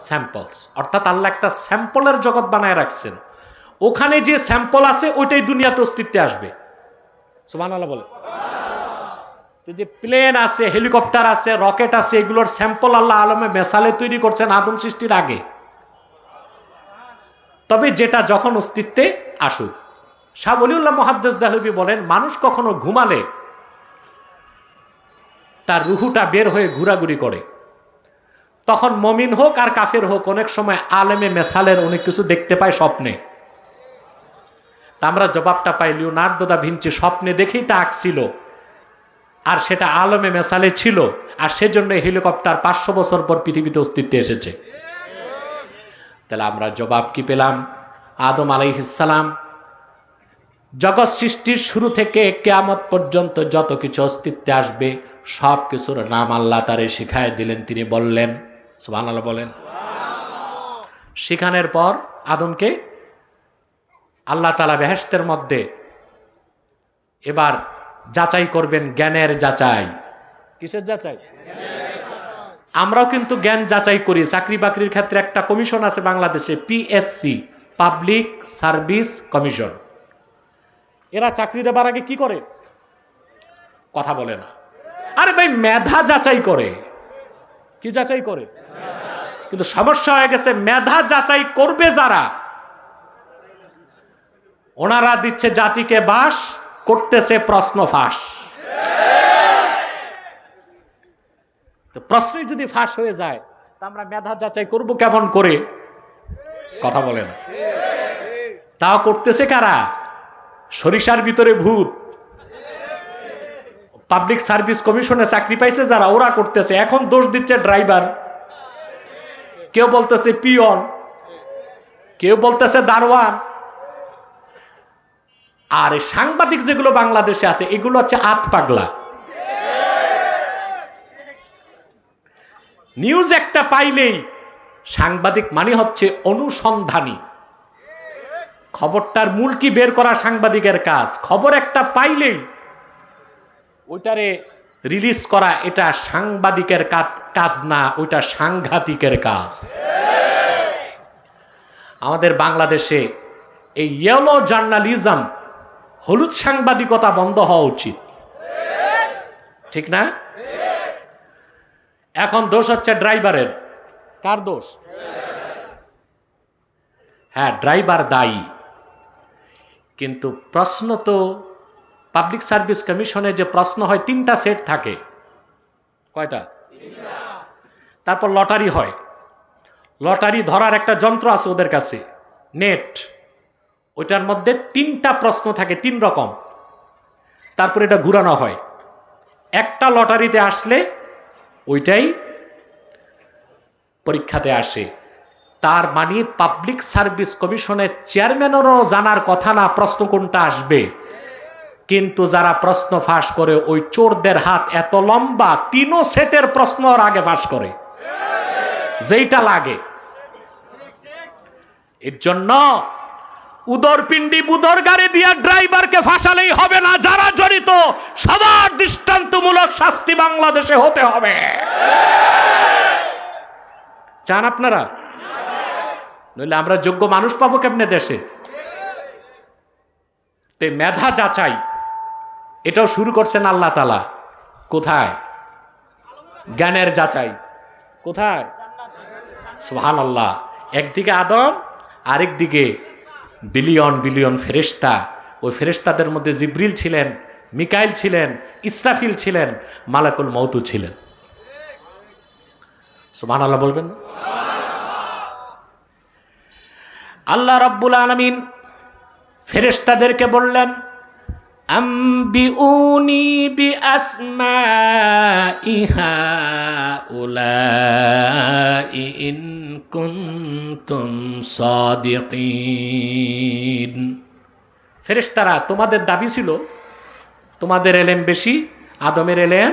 samples, অর্থাৎ আল্লাহ একটা স্যাম্পলের জগৎ বানায় রাখছেন। ওখানে যে স্যাম্পল আছে ওইটাই দুনিয়াতে অস্তিত্বে আসবে। সুবহানাল্লাহ বলে। তো যে প্লেন আছে, হেলিকপ্টার আছে, রকেট আছে, এগুলোর স্যাম্পল আল্লাহ আলমে মেসালে তৈরি করছেন আদম সৃষ্টির আগে। তবে যেটা যখন অস্তিত্বে আসুক। শাহ ওলিউল্লাহ মুহাদ্দিস দেহলভী বলেন, মানুষ কখনো ঘুমালে তার রুহুটা বের হয়ে ঘোরাঘুরি করে, তখন মমিন হোক আর কাফের হোক, অনেক সময় আলেমে মেসালের অনেক কিছু দেখতে পায় স্বপ্নে। তা আমরা জবাবটা পাই, লিওনার্দো দা ভিঞ্চি স্বপ্নে দেখেই তা আঁকছিল, আর সেটা আলেমে মেসালে ছিল, আর সেজন্য হেলিকপ্টার 500 বছর পর পৃথিবীতে অস্তিত্বে এসেছে। তাহলে আমরা জবাব কি পেলাম? আদম আলাইহিস সালাম জগৎ সৃষ্টির শুরু থেকে কিয়ামত পর্যন্ত যত কিছু অস্তিত্বে আসবে, সব কিছুর নাম আল্লাহ তারে শিখায় দিলেন। তিনি বললেন, সুবহানাল্লাহ বলেন। শিখানোর পর আদমকে আল্লাহ তাআলা বেহেশতের মধ্যে এবার যাচাই করবেন, জ্ঞানের যাচাই। কিসের যাচাই? আমরাও কিন্তু জ্ঞান যাচাই করি। চাকরি বাকরির ক্ষেত্রে একটা কমিশন আছে বাংলাদেশে, পিএসসি, পাবলিক সার্ভিস কমিশন। এরা চাকরি দেবার আগে কি করে? কথা বলে না। আরে ভাই, মেধা যাচাই করে। কি যাচাই করে? কিন্তু সমস্যা হয়ে গেছে, মেধা যাচাই করবে যারা, ওনারা দিচ্ছে জাতিকে বাস, করতেছে প্রশ্ন ফাঁস। তো প্রশ্নই যদি ফাঁস হয়ে যায়, তা আমরা মেধা যাচাই করব কেমন করে? কথা বলে না। তাও করতেছে কারা? সরিষার ভিতরে ভূত। পাবলিক সার্ভিস কমিশনে চাকরি পাইছে যারা, ওরা করতেছে। এখন দোষ দিচ্ছে ড্রাইভার। কেউ বলতেছে পিয়ন, কেউ বলতেছে দারোয়ান। আর এই সাংবাদিক যেগুলো বাংলাদেশে আছে এগুলো হচ্ছে আত পাগলা। নিউজ একটা পাইলেই সাংবাদিক মানে হচ্ছে অনুসন্ধানী, খবরটার মূল কি বের করা সাংবাদিকের কাজ। খবর একটা পাইলেই ওইটারে রিলিজ করা এটা সাংবাদিকের কাজ না, ওইটা সাংঘাতিকের কাজ। আমাদের বাংলাদেশে এই ইয়েলো জার্নালিজম, হলুদ সাংবাদিকতা বন্ধ হওয়া উচিত, ঠিক না? এখন দোষ হচ্ছে ড্রাইভারের। কার দোষ? হ্যাঁ, ড্রাইভার দায়ী, কিন্তু প্রশ্ন তো পাবলিক সার্ভিস কমিশনে যে প্রশ্ন হয় 3টা সেট থাকে। কয়টা? তারপর লটারি হয়, লটারি ধরার একটা যন্ত্র আছে ওদের কাছে, নেট, ওইটার মধ্যে 3টা প্রশ্ন থাকে 3 রকম। তারপর এটা ঘুরানো হয়, একটা লটারিতে আসলে ওইটাই পরীক্ষাতে আসে। তার মানে পাবলিক সার্ভিস কমিশনের চেয়ারম্যানেরও জানার কথা না প্রশ্ন কোনটা আসবে, কিন্তু যারা প্রশ্ন ফাঁস করে ওই চোরদের হাত এত লম্বা, 3 সেটের প্রশ্ন ওর আগে ফাঁস করে যেইটা লাগে। এর জন্য উদরপিণ্ডি বুদর গাড়ি দিয়া ড্রাইভারকে ফাঁসালেই হবে না, যারা জড়িত সবার দৃষ্টান্তমূলক শাস্তি বাংলাদেশে হতে হবে। চান আপনারা? নইলে আমরা যোগ্য মানুষ পাবো কেমনে দেশে? তে মেধা যাচাই এটাও শুরু করছেন আল্লাহ তাআলা। কোথায়? জ্ঞানের যাচাই কোথায়? সুবহানাল্লাহ। একদিকে আদম, আরেকদিকে বিলিয়ন বিলিয়ন ফেরেশতা। ওই ফেরেশতাদের মধ্যে জিবরিল ছিলেন, মিকাইল ছিলেন, ইসরাফিল ছিলেন, মালাকুল মউত ছিলেন। সুবহানাল্লাহ বলবেন। আল্লাহ রাব্বুল আলামিন ফেরেশতাদেরকে বললেন, আম্বিউনি বিআসমাই হাউলাই ইন কুনতুম সাদিকিন। ফেরেশতারা, তোমাদের দাবি ছিল তোমাদের এলেম বেশি, আদমের এলেম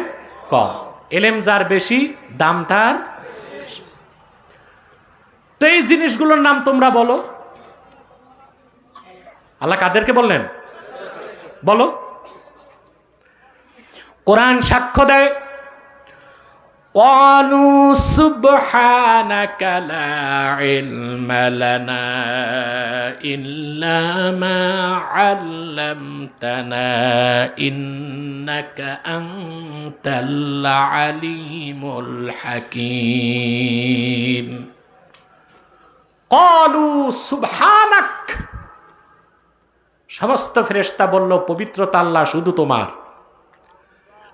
কম। এলেম যার বেশি দাম তার। তো এই জিনিসগুলোর নাম তোমরা বলো। আল্লাহ কাদেরকে বললেন? বলো। কোরআন সাক্ষ্য দেয়, ক্বালু সুবহানাকা লা ইলমা লানা ইল্লা মা আল্লামতানা ইন্নাকা আনতাল আলিমুল হাকীম। ক্বালু সুবহানাক, সমস্ত ফেরেশতা বলল পবিত্রতা আল্লাহ শুধু তোমার।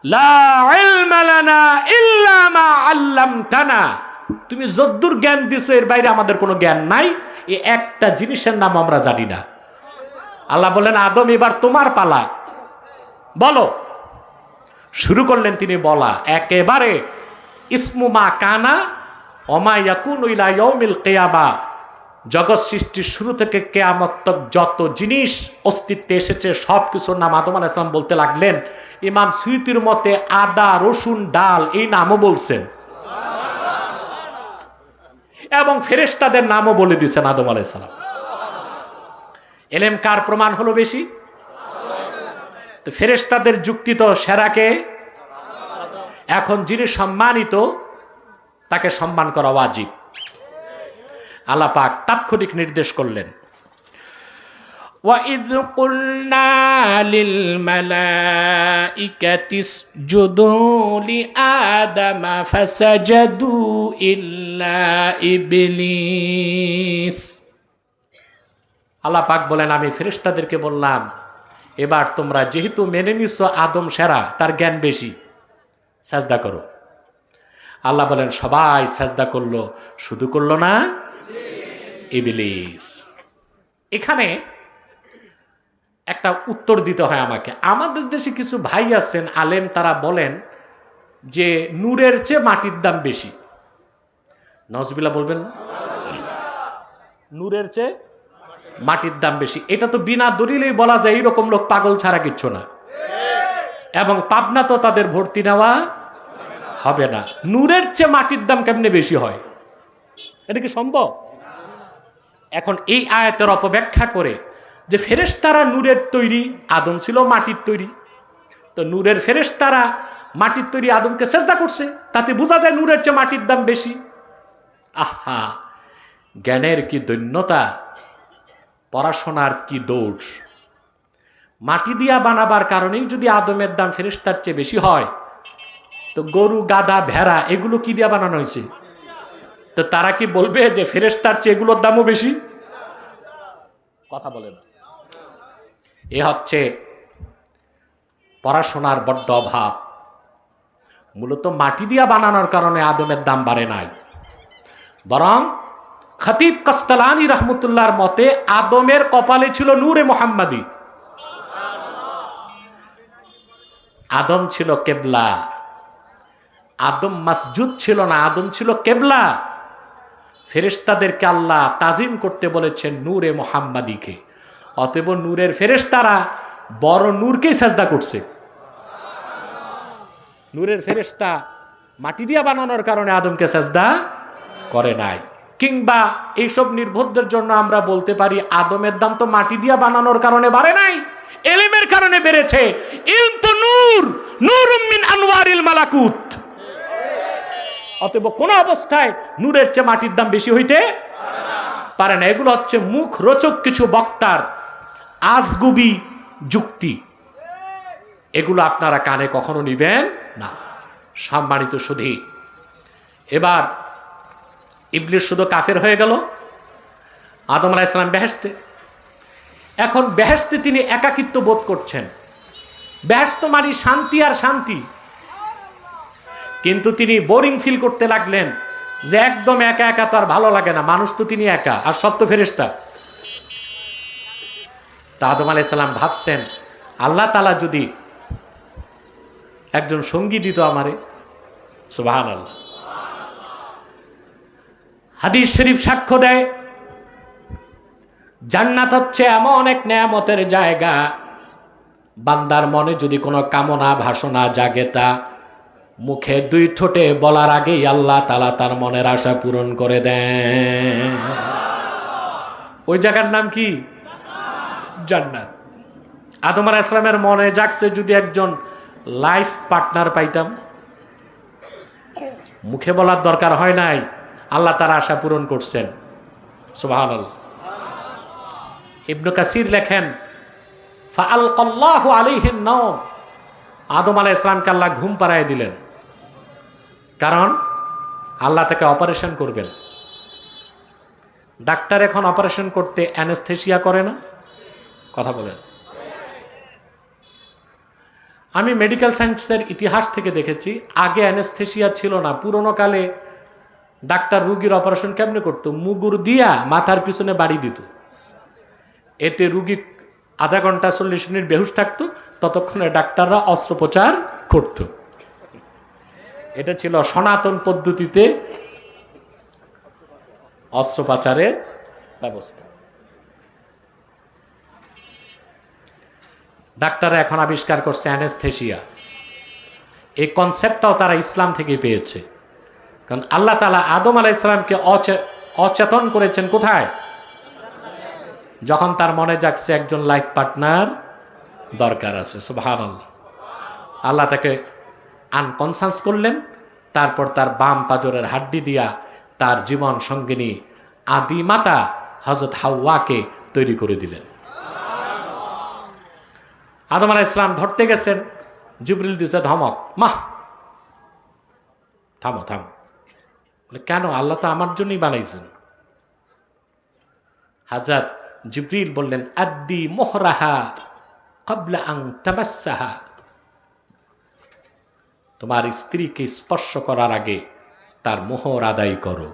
লা ইলমা লানা ইল্লা মা আল্লামতানা, তুমি যদ্দূর জ্ঞান দিছো এর বাইরে আমাদের কোনো জ্ঞান নাই। এই একটা জিনিসের নাম আমরা জানি না। আল্লাহ বললেন, আদম এবার তোমার পালা, বলো। শুরু করলেন তিনি বলা, একেবারে ইসমু মা কানা ওমা ইয়াকুনু ইলা ইয়াউমিল কিয়ামা। জগৎ সৃষ্টির শুরু থেকে কিয়ামত তক যত জিনিস অস্তিত্বে এসেছে সব কিছুর নাম আদম আলাইহিস সালাম বলতে লাগলেন। ইমাম সুয়ুতির মতে আদা, রসুন, ডাল এই নামও বলছেন, এবং ফেরেশতাদের নামও বলে দিয়েছেন আদম আলাইহিস সালাম। এলেম কার প্রমাণ হলো বেশি? তো ফেরেশতাদের যুক্তি তো সেরাকে। এখন যিনি সম্মানিত তাকে সম্মান করা ওয়াজিব। আল্লাহ পাক তাৎক্ষণিক নির্দেশ করলেন, وَإِذْ قُلْنَا لِلْمَلَائِكَةِ اسْجُدُوا لِآدَمَ فَسَجَدُوا إِلَّا إِبْلِيسَ। আল্লাহ পাক বলেন, আমি ফেরেশতাদেরকে বললাম, এবার তোমরা যেহেতু মেনে নিছো আদম সেরা, তার জ্ঞান বেশি, সাজদা করো। আল্লাহ বলেন, সবাই সাজদা করলো, শুধু করলো না ইবলিস। এখানে একটা উত্তর দিতে হয় আমাকে। আমাদের দেশে কিছু ভাই আছেন আলেম, তারা বলেন যে নূরের চেয়ে মাটির দাম বেশি। নাউজুবিল্লাহ বলবেন না? নূরের চেয়ে মাটির দাম বেশি, এটা তো বিনা দলিলেই বলা যায়। এইরকম লোক পাগল ছাড়া কিচ্ছু না। এবং পাবনা তো তাদের ভর্তি নেওয়া হবে না। নূরের চেয়ে মাটির দাম কেমনে বেশি হয়? এটা কি সম্ভব? এখন এই আয়াতের অপব্যাখ্যা করে যে ফেরেশতারা নূরের তৈরি, আদম ছিল মাটির তৈরি, তো নূরের ফেরেশতারা মাটির তৈরি আদমকে সেজদা করছে, তাতে বোঝা যায় নূরের চেয়ে মাটির দাম বেশি। আহা, জ্ঞানের কি দৈন্যতা, পড়াশোনার কি দোষ! মাটি দিয়া বানাবার কারণেই যদি আদমের দাম ফেরেশতার চেয়ে বেশি হয়, তো গরু, গাধা, ভেড়া এগুলো কি দিয়া বানানো হয়েছে? তো তারা কি বলবে যে ফেরেশতার চেয়ে এগুলোর দামও বেশি? কথা বলে না। এ হচ্ছে পড়াশোনার বড্ড অভাব। মূলত মাটি দিয়া বানানোর কারণে আদমের দাম বাড়ে নাই, বরং খতিব কাস্তালানি রহমতুল্লাহর মতে আদমের কপালে ছিল নূরে মুহাম্মাদি। আদম ছিল কেবলা, আদম মাসজুদ ছিল না, আদম ছিল কেবলা। ফেরেশতাদেরকে আল্লাহ তাজিম করতে বলেছেন নূরে মুহাম্মাদিকে, অতএব নূরের ফেরেশতারা বড় নূরকেই সাজদা করছে। নূরের ফেরেশতা মাটি দিয়া বানানোর কারণে আদমকে সাজদা করে নাই। কিংবা এইসব নির্বোধদের জন্য আমরা বলতে পারি আদমের দাম তো মাটি দিয়া বানানোর কারণে বাড়ে নাই, ইলমের কারণে বেড়েছে। ইলম তো নূর, নূরুম মিন আনওয়ারিল মালাকুত। অতএব কোন অবস্থায় নূরের চেয়ে মাটির দাম বেশি হইতে পারে না। এগুলো হচ্ছে মুখ রোচক কিছু বক্তার আজগুবি যুক্তি, এগুলো আপনারা কানে কখনো নিবেন না। সম্মানিত সুধী, এবার ইবলিস শুধু কাফের হয়ে গেল, আদম আলাইহিস সালাম বেহেশতে। এখন বেহেশতে তিনি একাকিত্ব বোধ করছেন। বেহেশত মানে শান্তি আর শান্তি, কিন্তু তিনি বোরিং ফিল করতে লাগলেন যে একদম একা একা তো আর ভালো লাগে না, মানুষ তো তিনি একা আর সব তো ফেরেশতা। তা আদম আলাইহিস সালাম ভাবছেন আল্লাহ তাআলা যদি একজন সঙ্গী দিত আমারে। সুবহানাল্লাহ। হাদিস শরীফ সাক্ষ্য দেয় জান্নাত হচ্ছে এমন এক নেয়ামতের জায়গা, বান্দার মনে যদি কোনো কামনা বাসনা জাগে তা মুখে দুই ঠোঁটে বলার আগেই আল্লাহ তাআলা তার মনের আশা পূরণ করে দেন। ওই জায়গার নাম কি? জান্নাত। আদম আলাইহিস সালামের মনে জাগছে যদি একজন লাইফ পার্টনার পাইতাম, মুখে বলার দরকার হয় নাই, আল্লাহ তার আশা পূরণ করছেন। সুবহানাল্লাহ। ইবনে কাসির লেখেন ফাআলকাল্লাহু আলাইহিন নাওম, আদম আলাইহিস সালামকে আল্লাহ ঘুম পাড়ায় দিলেন, কারণ আল্লাহ তাকে অপারেশন করবেন। ডাক্তার এখন অপারেশন করতে অ্যানেস্থেসিয়া করে না? কথা বলেন। আমি মেডিকেল সায়েন্সের ইতিহাস থেকে দেখেছি আগে অ্যানেস্থেসিয়া ছিল না। পুরোনো কালে ডাক্তার রুগীর অপারেশন কেমনে করতো? মুগুর দিয়া মাথার পিছনে বাড়ি দিত, এতে রুগী আধা ঘন্টা 40 মিনিট বেহুশ থাকতো, ততক্ষণে ডাক্তাররা অস্ত্রোপচার করত। এটা ছিল সনাতন পদ্ধতিতে অস্ত্রোপচারের ব্যবস্থা। ডাক্তাররা এখন আবিষ্কার করছে অ্যানেস্থেসিয়া। এই কনসেপ্টটাও তারা ইসলাম থেকে পেয়েছে, কারণ আল্লাহ তাআলা আদম আলাইহিস সালামকে অচেতন করেছেন কোথায়? যখন তার মনে জাগছে একজন লাইফ পার্টনার দরকার আছে। সুবহানাল্লাহ। আল্লাহ তাকে আনকনসাস করলেন, তারপর তার বাম পাজরের হাড্ডি দিয়া তার জীবন সঙ্গিনী আদি মাতা হযরত হাওয়াকে তৈরি করে দিলেন। আদম আলাইহিস সালাম ধরতে গেছেন, জিবরিল দিছে ধমক, মাহ থামো থামো। কেন? আল্লাহ তো আমার জন্যই বানাইছেন। হযরত জিবরিল বললেন আদ্দি মুহরাহা ক্বাবলা আন তামাসসাহা, তোমার স্ত্রীকে স্পর্শ করার আগে তার মোহর আদায় করো।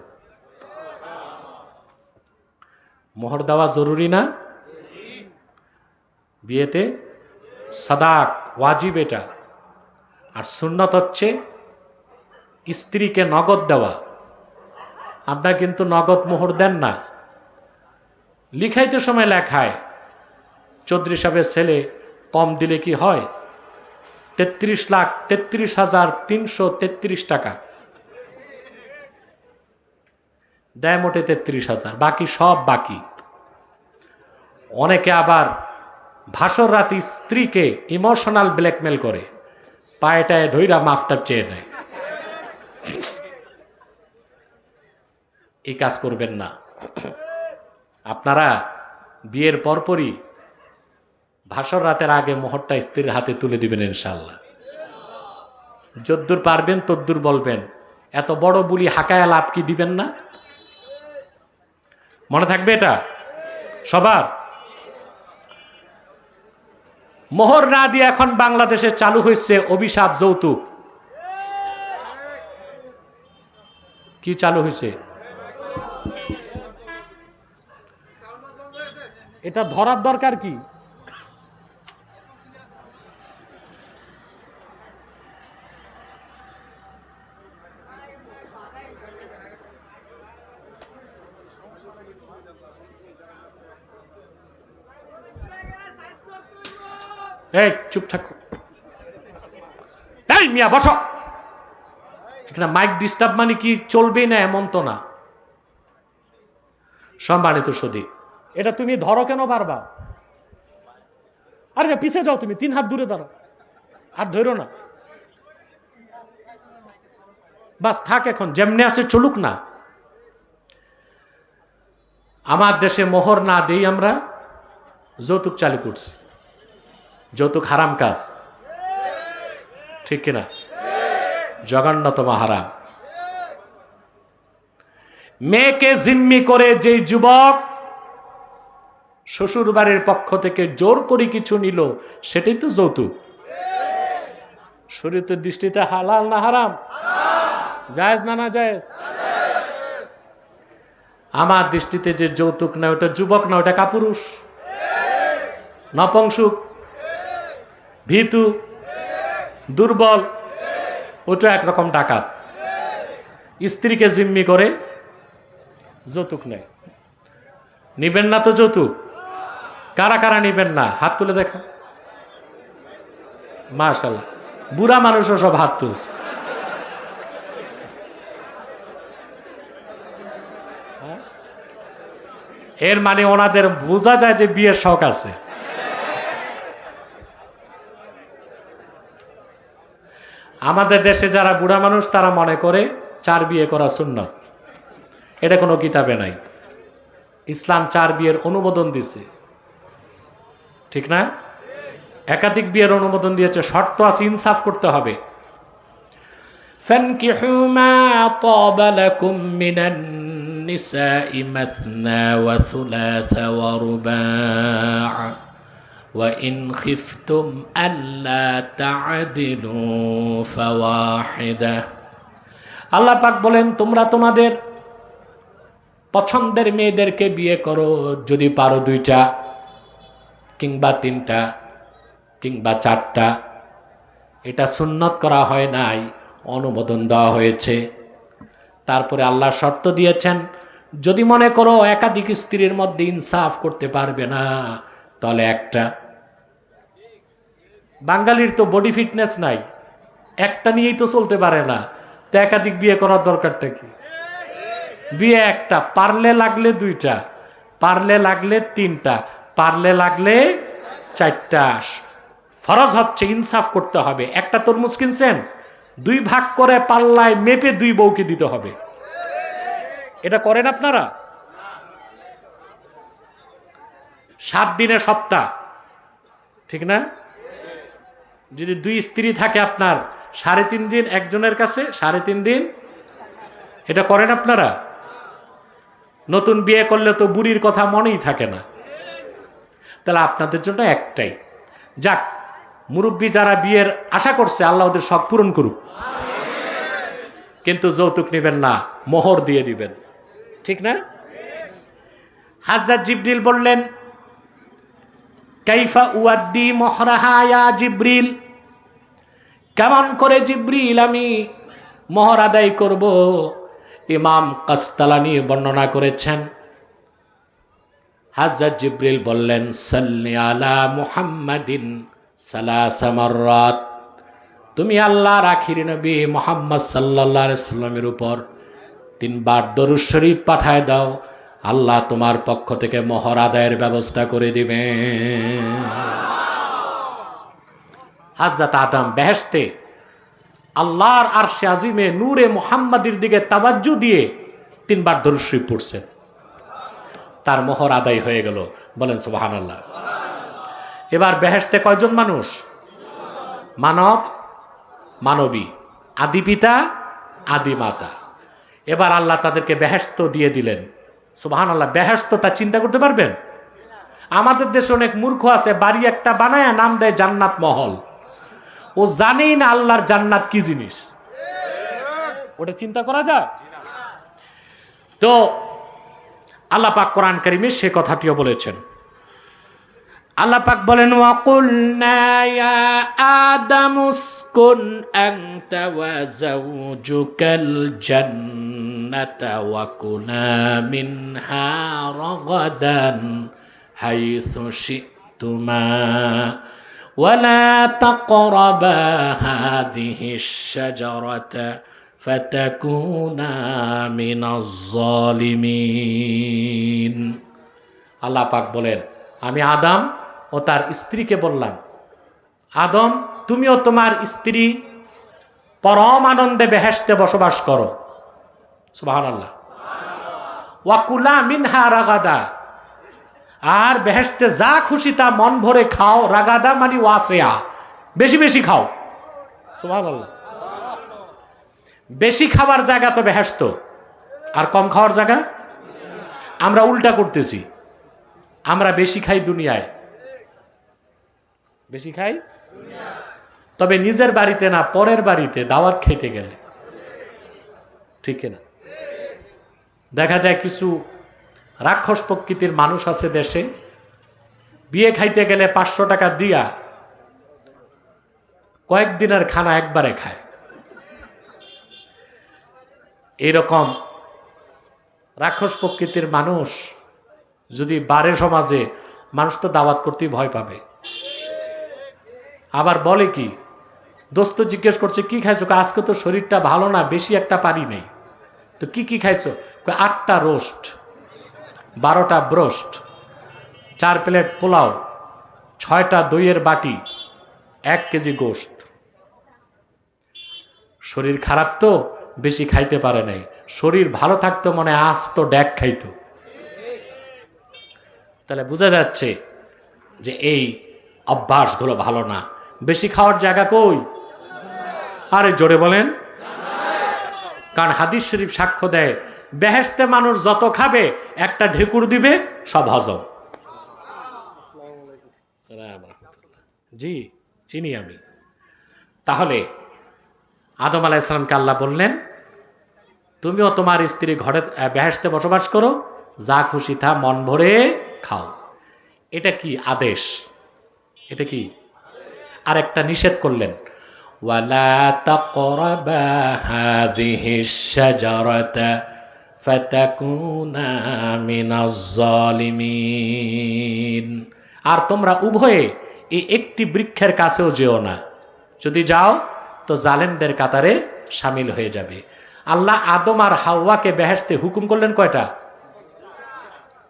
মোহর দেওয়া জরুরি না? বিয়েতে সাদাক ওয়াজিব এটা, আর সুন্নত হচ্ছে স্ত্রীকে নগদ দেওয়া। আপনার কিন্তু নগদ মোহর দেন না, লিখাইতে সময় লেখায় চৌধুরী সাহেবের ছেলে কম দিলে কি হয়, 33,33,333 টাকা দেয়, মোটে 33,000, বাকি সব বাকি। অনেকে আবার ভাসর রাতে স্ত্রীকে ইমোশনাল ব্ল্যাকমেল করে, পায়েটায় ধইরা মাফটা চেয়ে নেয়। এই কাজ করবেন না। আপনারা বিয়ের পরপরই ভাসর রাতের আগে মোহরটা স্ত্রীর হাতে তুলে দিবেন ইনশাআল্লাহ। যদ্দূর পারবেন তদ্দূর বলবেন, এত বড় বুলি হাকায়া লাভ কি দিবেন না? মনে থাকবে এটা সবার। মোহর না দিয়ে এখন বাংলাদেশে চালু হয়েছে অভিশাপ যৌতুক। কি চালু হয়েছে? এটা ধরার দরকার কি? এই চুপ থাকো, এই মিয়া বসো। এখানে মাইক ডিস্টার্ব মানে কি চলবেই না এমন তো না। সম্মানিত সুধী, এটা তুমি ধরো কেন বারবার? আরে পিছিয়ে যাও, তুমি 3 হাত দূরে দাঁড়াও, আর ধরো না, বাস থাক, এখন যেমনি আছে চলুক না। আমার দেশে মোহর না দেই আমরা যৌতুক চালু করছি। যৌতুক হারাম কাজ, ঠিক কিনা? জঘন্যতম হারাম। মেয়েকে জিম্মি করে যে যুবক শ্বশুর বাড়ির পক্ষ থেকে জোর করে কিছু নিল, সেটাই তো যৌতুক। শরীয়তের দৃষ্টিতে হালাল না হারাম? জায়েজ না না জায়েজ? আমার দৃষ্টিতে যে যৌতুক না ওটা যুবক না, ওটা কাপুরুষ, নপুংসক, ভীতু, দুর্বল, ওটা একরকম ডাকাত। স্ত্রীকে জিম্মি করে যৌতুক নেয়। নিবেন না তো যৌতুক? কারা কারা নিবেন না হাত তুলে দেখা। মাশাআল্লাহ, বুড়া মানুষও সব হাত তুলছে। এর মানে ওনাদের বোঝা যায় যে বিয়ের শখ আছে। আমাদের দেশে যারা বুড়া মানুষ তারা মনে করে 4 বিয়ে করা সুন্নাত। এটা কোনো কিতাবে নাই। ইসলাম 4 বিয়ের অনুমোদন দিছে, ঠিক না? একাধিক বিয়ের অনুমোদন দিয়েছে, শর্ত আছে, ইনসাফ করতে হবে। ফানকিহু মা তাবা লাকুম মিনান নিসাই মাথনা ওয়া থুলাথা ওয়া রুবা' وَإِنْ خِفْتُمْ أَلَّا تَعْدِلُوا فَوَاحِدَةً। আল্লাহ পাক বলেন, তোমরা তোমাদের পছন্দের মেয়েদেরকে বিয়ে করো, যদি পারো 2টা কিংবা 3টা কিংবা 4টা। এটা সুন্নত করা হয় নাই, অনুমোদন দেওয়া হয়েছে। তারপরে আল্লাহ শর্ত দিয়েছেন, যদি মনে করো একাধিক স্ত্রীর মধ্যে ইনসাফ করতে পারবে না, তাহলে একটা। বাঙালির তো বডি ফিটনেস নাই, একটা নিয়েই তো চলতে পারে না, তো একাধিক বিয়ে করার দরকারটা কি? বিয়ে একটা, পারলে লাগলে 2টা, পারলে লাগলে 3টা, পারলে লাগলে 4টা। ফরজ হচ্ছে ইনসাফ করতে হবে। একটা তরমুজ কিনছেন, 2 ভাগ করে পাল্লায় মেপে 2 বউকে দিতে হবে। এটা করেন আপনারা? 7 দিনে সপ্তাহ, ঠিক না? যদি 2 স্ত্রী থাকে আপনার, 3.5 দিন একজনের কাছে, 3.5 দিন। এটা করেন আপনারা? নতুন বিয়ে করলে তো বুড়ির কথা মনেই থাকে না। তাহলে আপনাদের জন্য একটাই, যাক, মুরব্বী যারা বিয়ের আশা করছে আল্লাহ ওদের শখ পূরণ করুক। কিন্তু যৌতুক নেবেন না, মোহর দিয়ে দিবেন, ঠিক না? হযরত জিবরিল বললেন, কাইফা উয়াদ্দি মোহরাহা ইয়া জিবরিল, কেমন করে জিবরিল আমি মোহর আদায় করব? ইমাম কাস্তালানী বর্ণনা করেছেন, হযরত জিবরিল বললেন, সাল্লি আলা মুহাম্মাদিন সালাসা মাররাত, তুমি আল্লাহর আখির নবী মুহাম্মদ সাল্লাল্লাহু আলাইহি সাল্লামের উপর 3 বার দরুদ শরীফ পাঠায় দাও, আল্লাহ তোমার পক্ষ থেকে মোহর আদায়ের ব্যবস্থা করে দিবেন। হযরত আদম বেহেশতে আল্লাহর আরশে আজিমে নূরে মুহাম্মাদির দিকে তাওয়াজ্জু দিয়ে 3 বার দরুদ শরীফ পড়ছেন, তার মোহর আদায় হয়ে গেল। বলেন সুবহানাল্লাহ। এবার বেহেশতে কয়জন মানুষ? মানব, মানবী, আদি পিতা, আদি মাতা। এবার আল্লাহ তাদেরকে বেহেশত দিয়ে দিলেন। সুবহানাল্লাহ। বেহেশতটা চিন্তা করতে পারবেন? আমাদের দেশে অনেক মূর্খ আছে, বাড়ি একটা বানায় নাম দেয় জান্নাত মহল। ও জানেই না আল্লাহর জান্নাত কি জিনিস, ওটা চিন্তা করা যায়? তো আল্লাহ পাক কোরআন কারীমে সে কথাটিও বলেছেন। আল্লাহ পাক বলেন, ওয়াকুলনা ইয়া আদামু উসকুন আনতা ওয়া যাওজুকাল জান্নাতা ওয়া কুলা মিনহা রাগাদান হাইথু শি'তুমা ওয়া লা তাকরাবা হাযিহিশ শাজারাতা ফাতাকুনা মিনাজ জালিমিন। আল্লাহ পাক বলেন, আমি আদম ও তার স্ত্রীকে বললাম, আদম তুমিও তোমার স্ত্রী পরম আনন্দে বেহেশতে বসবাস করো। সুবহানাল্লাহ। ওয়া কুলা মিনহা রাগাদা, আর বেহেশতে যা খুশি তা মন ভরে খাও। রাগাদা মানে ওয়াসিয়া, বেশি বেশি খাও। সুবহানাল্লাহ। বেশি খাবার জায়গা তো বেহেশত, আর কম খাওয়ার জায়গা? আমরা উল্টা করতেছি, আমরা বেশি খাই দুনিয়ায়, বেশি খাই তবে নিজের বাড়িতে না, পরের বাড়িতে দাওয়াত খাইতে গেলে। ঠিক না? দেখা যায় কিছু রাক্ষস প্রকৃতির মানুষ আছে দেশে, বিয়ে খাইতে গেলে 500 টাকা দিয়া কয়েকদিনের খানা একবারে খায়। এরকম রাক্ষস প্রকৃতির মানুষ যদি বারে সমাজে, মানুষ তো দাওয়াত করতেই ভয় পাবে। আবার বলে কি, দোস্ত জিজ্ঞেস করছে কি খাইছো? আজকে তো শরীরটা ভালো না, বেশি একটা পারি নেই। তো কি কি খাইছো? 8টা রোস্ট, 12টা ব্রোস্ট, 4 প্লেট পোলাও, 6টা দইয়ের বাটি, 1 কেজি গোশত। শরীর খারাপ তো বেশি খাইতে পারে নাই, শরীর ভালো থাকতো মনে আজ তো ড্যাক খাইতো। তাহলে বোঝা যাচ্ছে যে এই অভ্যাসগুলো ভালো না। বেশি খাওয়ার জায়গা কই? আরে জোরে বলেন। কারণ হাদিস শরীফ সাক্ষ্য দেয়, বেহেশতে মানুষ যত খাবে একটা ঢেকুর দিবে সব হজম। জি চিনি আমি। তাহলে আদম আলাইহিস সালামকে আল্লাহ বললেন, তুমিও তোমার স্ত্রী ঘরে বেহেশতে বসবাস করো, যা খুশি তা মন ভরে খাও। এটা কি আদেশ? এটা কি? আর একটা নিষেধ করলেন, ওয়ালা তাকরাবা হাযিহিশ শাজারাতা ফাতাকুনা মিনাজ জালিমিন। আর তোমরা উভয়ে এই একটি বৃক্ষের কাছেও যেও না, যদি যাও তো জালেমদের কাতারে শামিল হয়ে যাবে। আল্লাহ আদম আর হাওয়াকে বেহেশতে হুকুম করলেন কয়টা?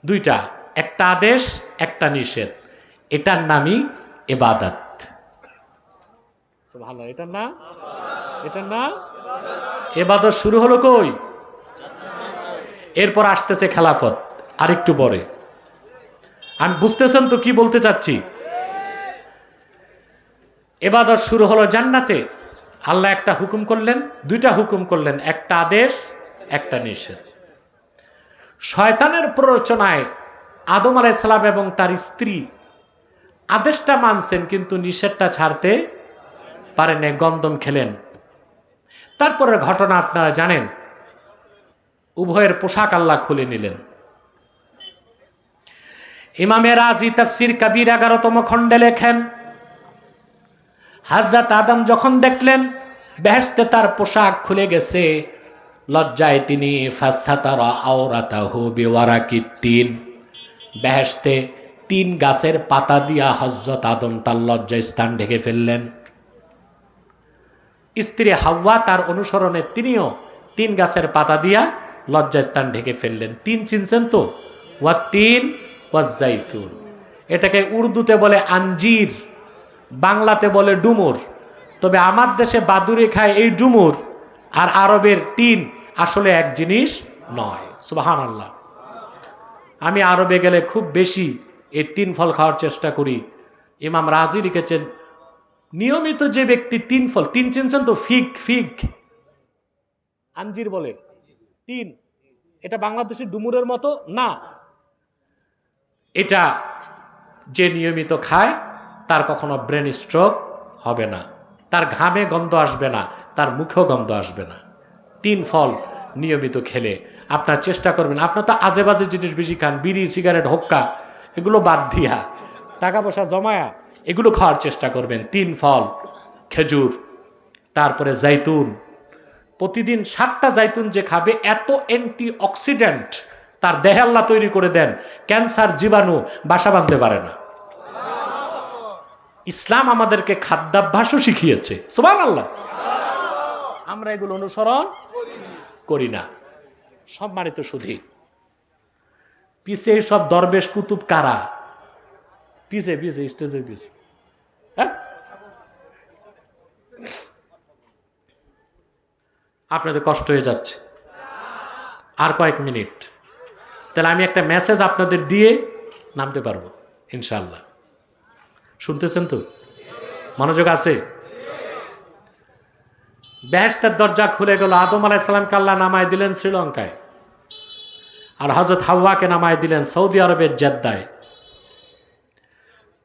2টা, একটা আদেশ একটা নিষেধ। এটার নামই ইবাদত। সুবহানাল্লাহ। এটার না, এটার না ইবাদত শুরু হলো কই? এরপর আসতেছে খেলাফত, আরেকটু পরে। আমি বুঝতেছেন তো কি বলতে চাচ্ছি? ইবাদত শুরু হলো জান্নাতে। আল্লাহ একটা হুকুম করলেন, 2টা হুকুম করলেন, একটা আদেশ একটা নিষেধ। শয়তানের প্ররোচনায় আদম আলাইহিস সালাম এবং তার স্ত্রী আদেশটা মানছেন, কিন্তু নিষেধটা ছাড়তে পারেন, গমদম খেলেন। তারপরের ঘটনা আপনারা জানেন, উভয়ের পোশাক আল্লাহ খুলে নিলেন। ইমামে রাজি তাফসির কবির 11তম খণ্ডে লেখেন, হযরত আদম যখন দেখলেন বেহেশতে তার পোশাক খুলে গেছে, লজ্জায় তিনি ফাসাতারা আওরাতাহু বিওয়ারাকিত তিন, বেহেশতে 3 গাছের পাতা দিয়া হযরত আদম তার লজ্জায় স্থান ঢেকে ফেললেন। স্ত্রী হাওয়া তার অনুসরণে তিনিও 3 গাছের পাতা দিয়া লজ্জায় স্থান ঢেকে ফেললেন। 3 চিনছেন তো? ওয়াত্তিন ওয়াজ্জাইতুন। এটাকে উর্দুতে বলে আঞ্জির, বাংলাতে বলে ডুমুর। তবে আমার দেশে বাদুড়ে খায় এই ডুমুর, আর আরবের 3 আসলে এক জিনিস নয়। সুবহানাল্লাহ। আমি আরবে গেলে খুব বেশি এই 3 ফল খাওয়ার চেষ্টা করি। ইমাম রাজি লিখেছেন, নিয়মিত যে ব্যক্তি 3 ফল, 3 চিনছেন তো? ফিগ, ফিগ আঞ্জির বলে 3। এটা বাংলাদেশের ডুমুরের মতো না। এটা যে নিয়মিত খায় তার কখনো ব্রেন স্ট্রোক হবে না, তার ঘামে গন্ধ আসবে না, তার মুখেও গন্ধ আসবে না। 3 ফল নিয়মিত খেলে আপনার চেষ্টা করবেন। আপনার তো আজে বাজে জিনিস বেশি খান, বিড়ি, সিগারেট, হুক্কা, এগুলো বাদ দিয়া, টাকা পয়সা জমায়া এগুলো খাওয়ার চেষ্টা করবেন। 3 ফল, খেজুর, তারপরে জাইতুন। প্রতিদিন 7টা জাইতুন যে খাবে, এত অ্যান্টি অক্সিডেন্ট তার দেহে আল্লাহ তৈরি করে দেন, ক্যান্সার জীবাণু বাসা বাঁধতে পারে না। ইসলাম আমাদেরকে খাদ্যাভ্যাসও শিখিয়েছে। সুবহানাল্লাহ। আমরা এগুলো অনুসরণ করি না। সম্মানিত সুধী, পিছে সব দরবেশ কুতুব কারা? পিছে পিছে স্টেজের পিছে, হ্যাঁ? আপনাদের কষ্ট হয়ে যাচ্ছে, আর কয়েক মিনিট, তাহলে আমি একটা মেসেজ আপনাদের দিয়ে নামতে পারবো ইনশাআল্লাহ। শুনতেছেন তো? মনোযোগ আছে? বেহেশতের দরজা খুলে গেল। আদম আলাইহিস সালামকে আল্লাহ নামায় দিলেন শ্রীলঙ্কায়, আর হযরত হাওয়াকে নামায় দিলেন সৌদি আরবের জেদ্দায়।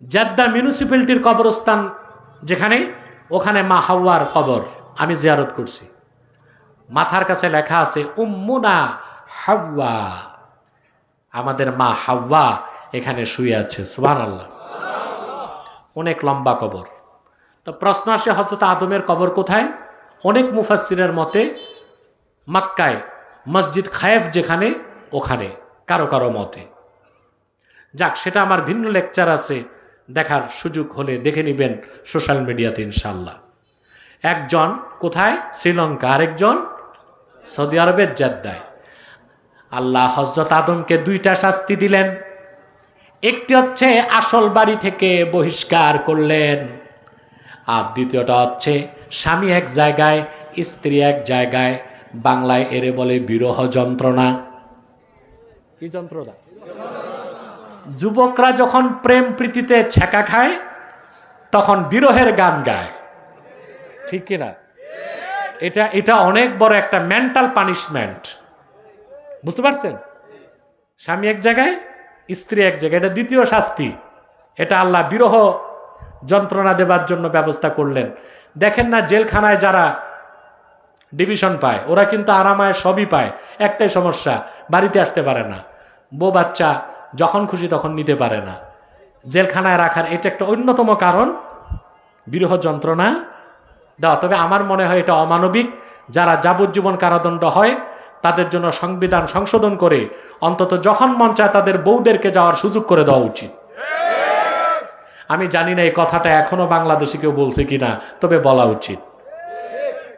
জেদ্দা মিউনিসিপ্যালিটির কবরস্থান যেখানে, ওখানে মা হাওয়ার কবর আমি জিয়ারত করছি। মাথার কাছে লেখা আছে উম্মুনা হাওয়া, আমাদের মা হাওয়া এখানে শুয়ে আছে। সুবহানাল্লাহ। অনেক লম্বা কবর। তো প্রশ্ন আসে, হযরত আদমের কবর কোথায়? অনেক মুফাসসিরের মতে মক্কায় মসজিদ খায়েফ যেখানে, ওখানে, কারো কারো মতে। যাক, সেটা আমার ভিন্ন লেকচার আছে, দেখার সুযোগ হলে দেখে নেবেন সোশ্যাল মিডিয়াতে ইনশাআল্লাহ। একজন কোথায়? শ্রীলঙ্কা, আরেকজন সৌদি আরবের জেদ্দায়। আল্লাহ হযরত আদমকে 2টা শাস্তি দিলেন। একটি হচ্ছে আসল বাড়ি থেকে বহিষ্কার করলেন, আর দ্বিতীয়টা হচ্ছে স্বামী এক জায়গায়, স্ত্রী এক জায়গায়। বাংলায় এরে বলে বিরহ যন্ত্রণা। কি যন্ত্রণা? যুবকরা যখন প্রেম প্রীতিতে ছ্যাঁকা খায় তখন বিরহের গান গায়, ঠিক কিনা? এটা অনেক বড় একটা মেন্টাল পানিশমেন্ট, বুঝতে পারছেন? স্বামী এক জায়গায়, স্ত্রী এক জায়গায়, এটা দ্বিতীয় শাস্তি। এটা আল্লাহ বিরহ যন্ত্রণা দেবার জন্য ব্যবস্থা করলেন। দেখেন না, জেলখানায় যারা ডিভিশন পায় ওরা কিন্তু আরামায় সবই পায়, একটাই সমস্যা, বাড়িতে আসতে পারে না। বউ বাচ্চা যখন খুশি তখন নিতে পারে না। জেলখানায় রাখার এটা একটা অন্যতম কারণ, বিরহ যন্ত্রণা দেওয়া। তবে আমার মনে হয় এটা অমানবিক। যারা যাবজ্জীবন কারাদণ্ড হয় তাদের জন্য সংবিধান সংশোধন করে অন্তত যখন মন চায় তাদের বউদেরকে যাওয়ার সুযোগ করে দেওয়া উচিত। আমি জানি না এই কথাটা এখনো বাংলাদেশে কেউ বলছে কিনা, তবে বলা উচিত।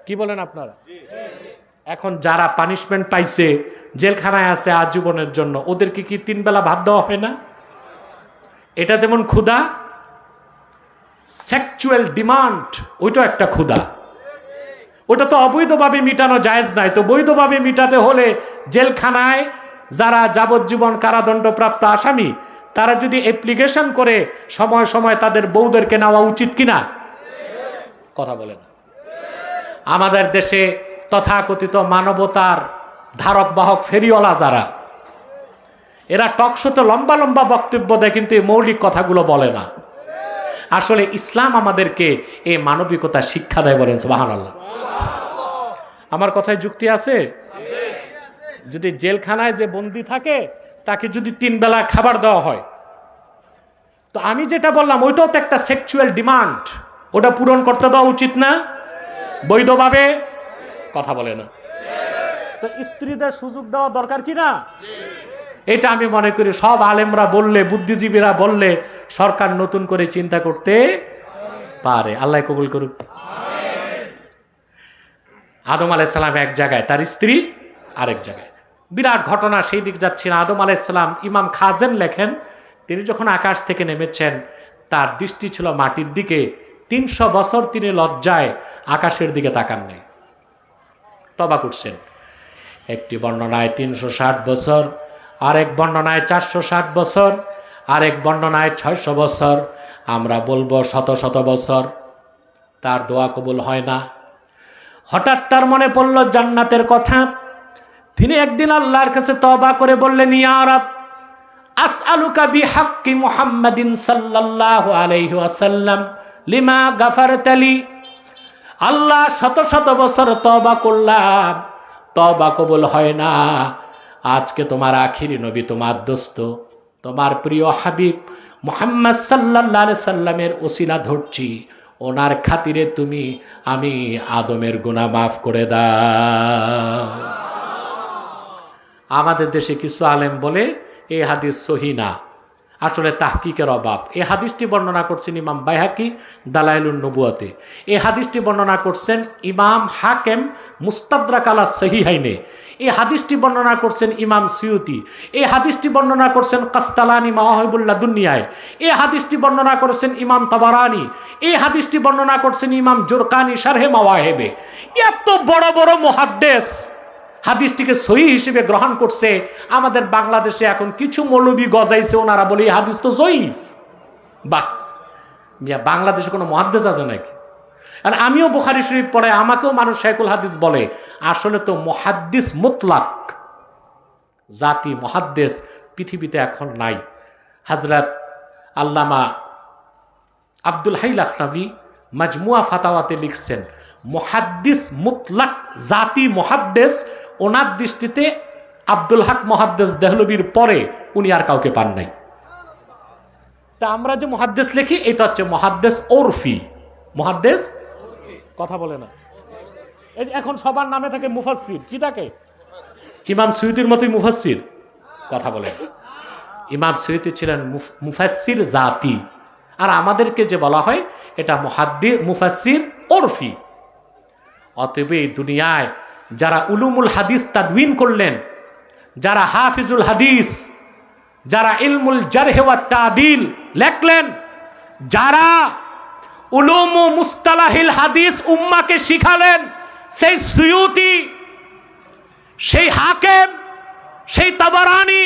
কি বলেন আপনারা? এখন যারা পানিশমেন্ট পাইছে, জেলখানায় আছে আজীবনের জন্য, ওদেরকে কি 3 বেলা ভাত দেওয়া হয় না? এটা যেমন ক্ষুধা, সেক্সুয়াল ডিমান্ড ওইটা একটা ক্ষুধা। ওটা তো অবৈধভাবে মিটানো জায়েজ নাই, তো বৈধভাবে মিটাতে হলে জেলখানায় যারা যাবজ্জীবন কারাদণ্ডপ্রাপ্ত আসামি তারা যদি অ্যাপ্লিকেশন করে সময় সময় তাদের বউদেরকে নেওয়া উচিত কিনা? কথা বলে না। আমাদের দেশে তথাকথিত মানবতার ধারক বাহক ফেরিওয়ালা যারা, এরা টকশোতে লম্বা লম্বা বক্তব্য দেয় কিন্তু এই মৌলিক কথাগুলো বলে না। আসলে ইসলাম আমাদেরকে এই মানবিকতা শিক্ষা দেয়, বলেন সুবহানাল্লাহ। আমার কথায় যুক্তি আছে? যদি জেলখানায় যে বন্দী থাকে তাকে যদি 3 বেলা খাবার দেওয়া হয়, তো আমি যেটা বললাম ওইটাও তো একটা সেক্সুয়াল ডিমান্ড, ওটা পূরণ করতে দেওয়া উচিত না বৈধভাবে? কথা বলে না। তো স্ত্রীদের সুযোগ দেওয়া দরকার কি না? এটা আমি মনে করি সব আলেমরা বললে, বুদ্ধিজীবীরা বললে সরকার নতুন করে চিন্তা করতে পারে। আল্লাহ কবুল করুক। আদম আলাইহিস সালাম এক জায়গায়, তার স্ত্রী আরেক জায়গায়। বিরাট ঘটনা, সেই দিক যাচ্ছি না। আদম আলাইহিস সালাম, ইমাম খাজেন লেখেন, তিনি যখন আকাশ থেকে নেমেছেন তার দৃষ্টি ছিল মাটির দিকে। 300 বছর তিনি লজ্জায় আকাশের দিকে তাকাননি, তওবা করছেন। একটি বর্ণনায় 360 বছর, আরেক বর্ণনায় 460 বছর, আরেক বর্ণনায় 600 বছর, আমরা বলবো শত শত বছর। তার দোয়া কবুল হয় না। হঠাৎ তার মনে পড়ল জান্নাতের কথা। তিনি একদিন আল্লাহর কাছে তওবা করে বললেন, ইয়া রব, আসআলুকা বিহাক্কি মুহাম্মাদিন সাল্লাল্লাহু আলাইহি ওয়াসাল্লাম লিমা গাফারতা লি। আল্লাহ, শত শত বছর তওবা করলাম, তওবা কবুল হয় না। আজকে তোমার আখিরি নবী, তোমার দোস্ত, তোমার প্রিয় হাবিব মুহাম্মদ সাল্লাল্লাহু আলাইহি সাল্লামের ওসিলা ধরছি, ওনার খাতিরে তুমি আমি আদমের গুনাহ মাফ করে দাও। আমাদের দেশে কিছু আলেম বলে এই হাদিস সহিহ না, আসলে তাহকিকের অভাব। এই হাদিসটি বর্ণনা করছেন ইমাম বাইহাকি দালাইলুন নবুয়াতে। এই হাদিসটি বর্ণনা করছেন ইমাম হাকেম মুস্তাদরাক আলা সহিহাইনে। এই হাদিসটি বর্ণনা করছেন ইমাম সিউতি। এই হাদিসটি বর্ণনা করছেন কাস্তালানি মাওয়াহিবুল্লাহ দুনিয়ায়। এই হাদিসটি বর্ণনা করেছেন ইমাম তাবারানি। এই হাদিসটি বর্ণনা করছেন ইমাম জুরকানি শারহে মাওয়াহিবে। এত বড় বড় মুহাদ্দিস হাদিসটিকে সহিহ হিসেবে গ্রহণ করছে। আমাদের বাংলাদেশে এখন কিছু মৌলবি গজাইছে, ওনারা বলে এই হাদিস তো জয়ীফ। বাহ, বাংলাদেশে কোনো মুহাদ্দিস আছে নাকি? আর আমিও বুখারী শরীফ পড়ে, আমাকেও মানুষ শাইখুল হাদিস বলে। আসলে তো মুহাদ্দিস মুতলাক জাতি মুহাদ্দিস পৃথিবীতে এখন নাই। হযরত আল্লামা আব্দুল হাই লাখনভী মাজমুয়া ফাতাওয়াতে লিখছেন, মুহাদ্দিস মুতলাক জাতি মুহাদ্দিস ওনার দৃষ্টিতে আব্দুল হক মুহাদ্দিস দেহলভির পরে উনি আর কাউকে পান নাই। তা আমরা যে মুহাদ্দিস লিখি, এটা হচ্ছে মুহাদ্দিস ওরফি। মুহাদ্দিস কথা বলে না, এখন সবার নামে থাকে মুফাসসির। কি থাকে? ইমাম সুয়ুতির মতোই মুফাসসির কথা বলে। ইমাম সুয়ুতি ছিলেন মুফাসসির জাতি, আর আমাদেরকে যে বলা হয় এটা মুফাসসির ওরফি। অতএব এই দুনিয়ায় যারা উলুমুল হাদিস তাদউইন করলেন, যারা হাফিজুল হাদিস, যারা ইলমুল জারহ ওয়াত তাদিল লেখলেন, যারা উলুম ও মুস্তালাহিল হাদিস উম্মাকে শিখালেন, সেই সুয়ুতি, সেই হাকেম, সেই তাবারানি,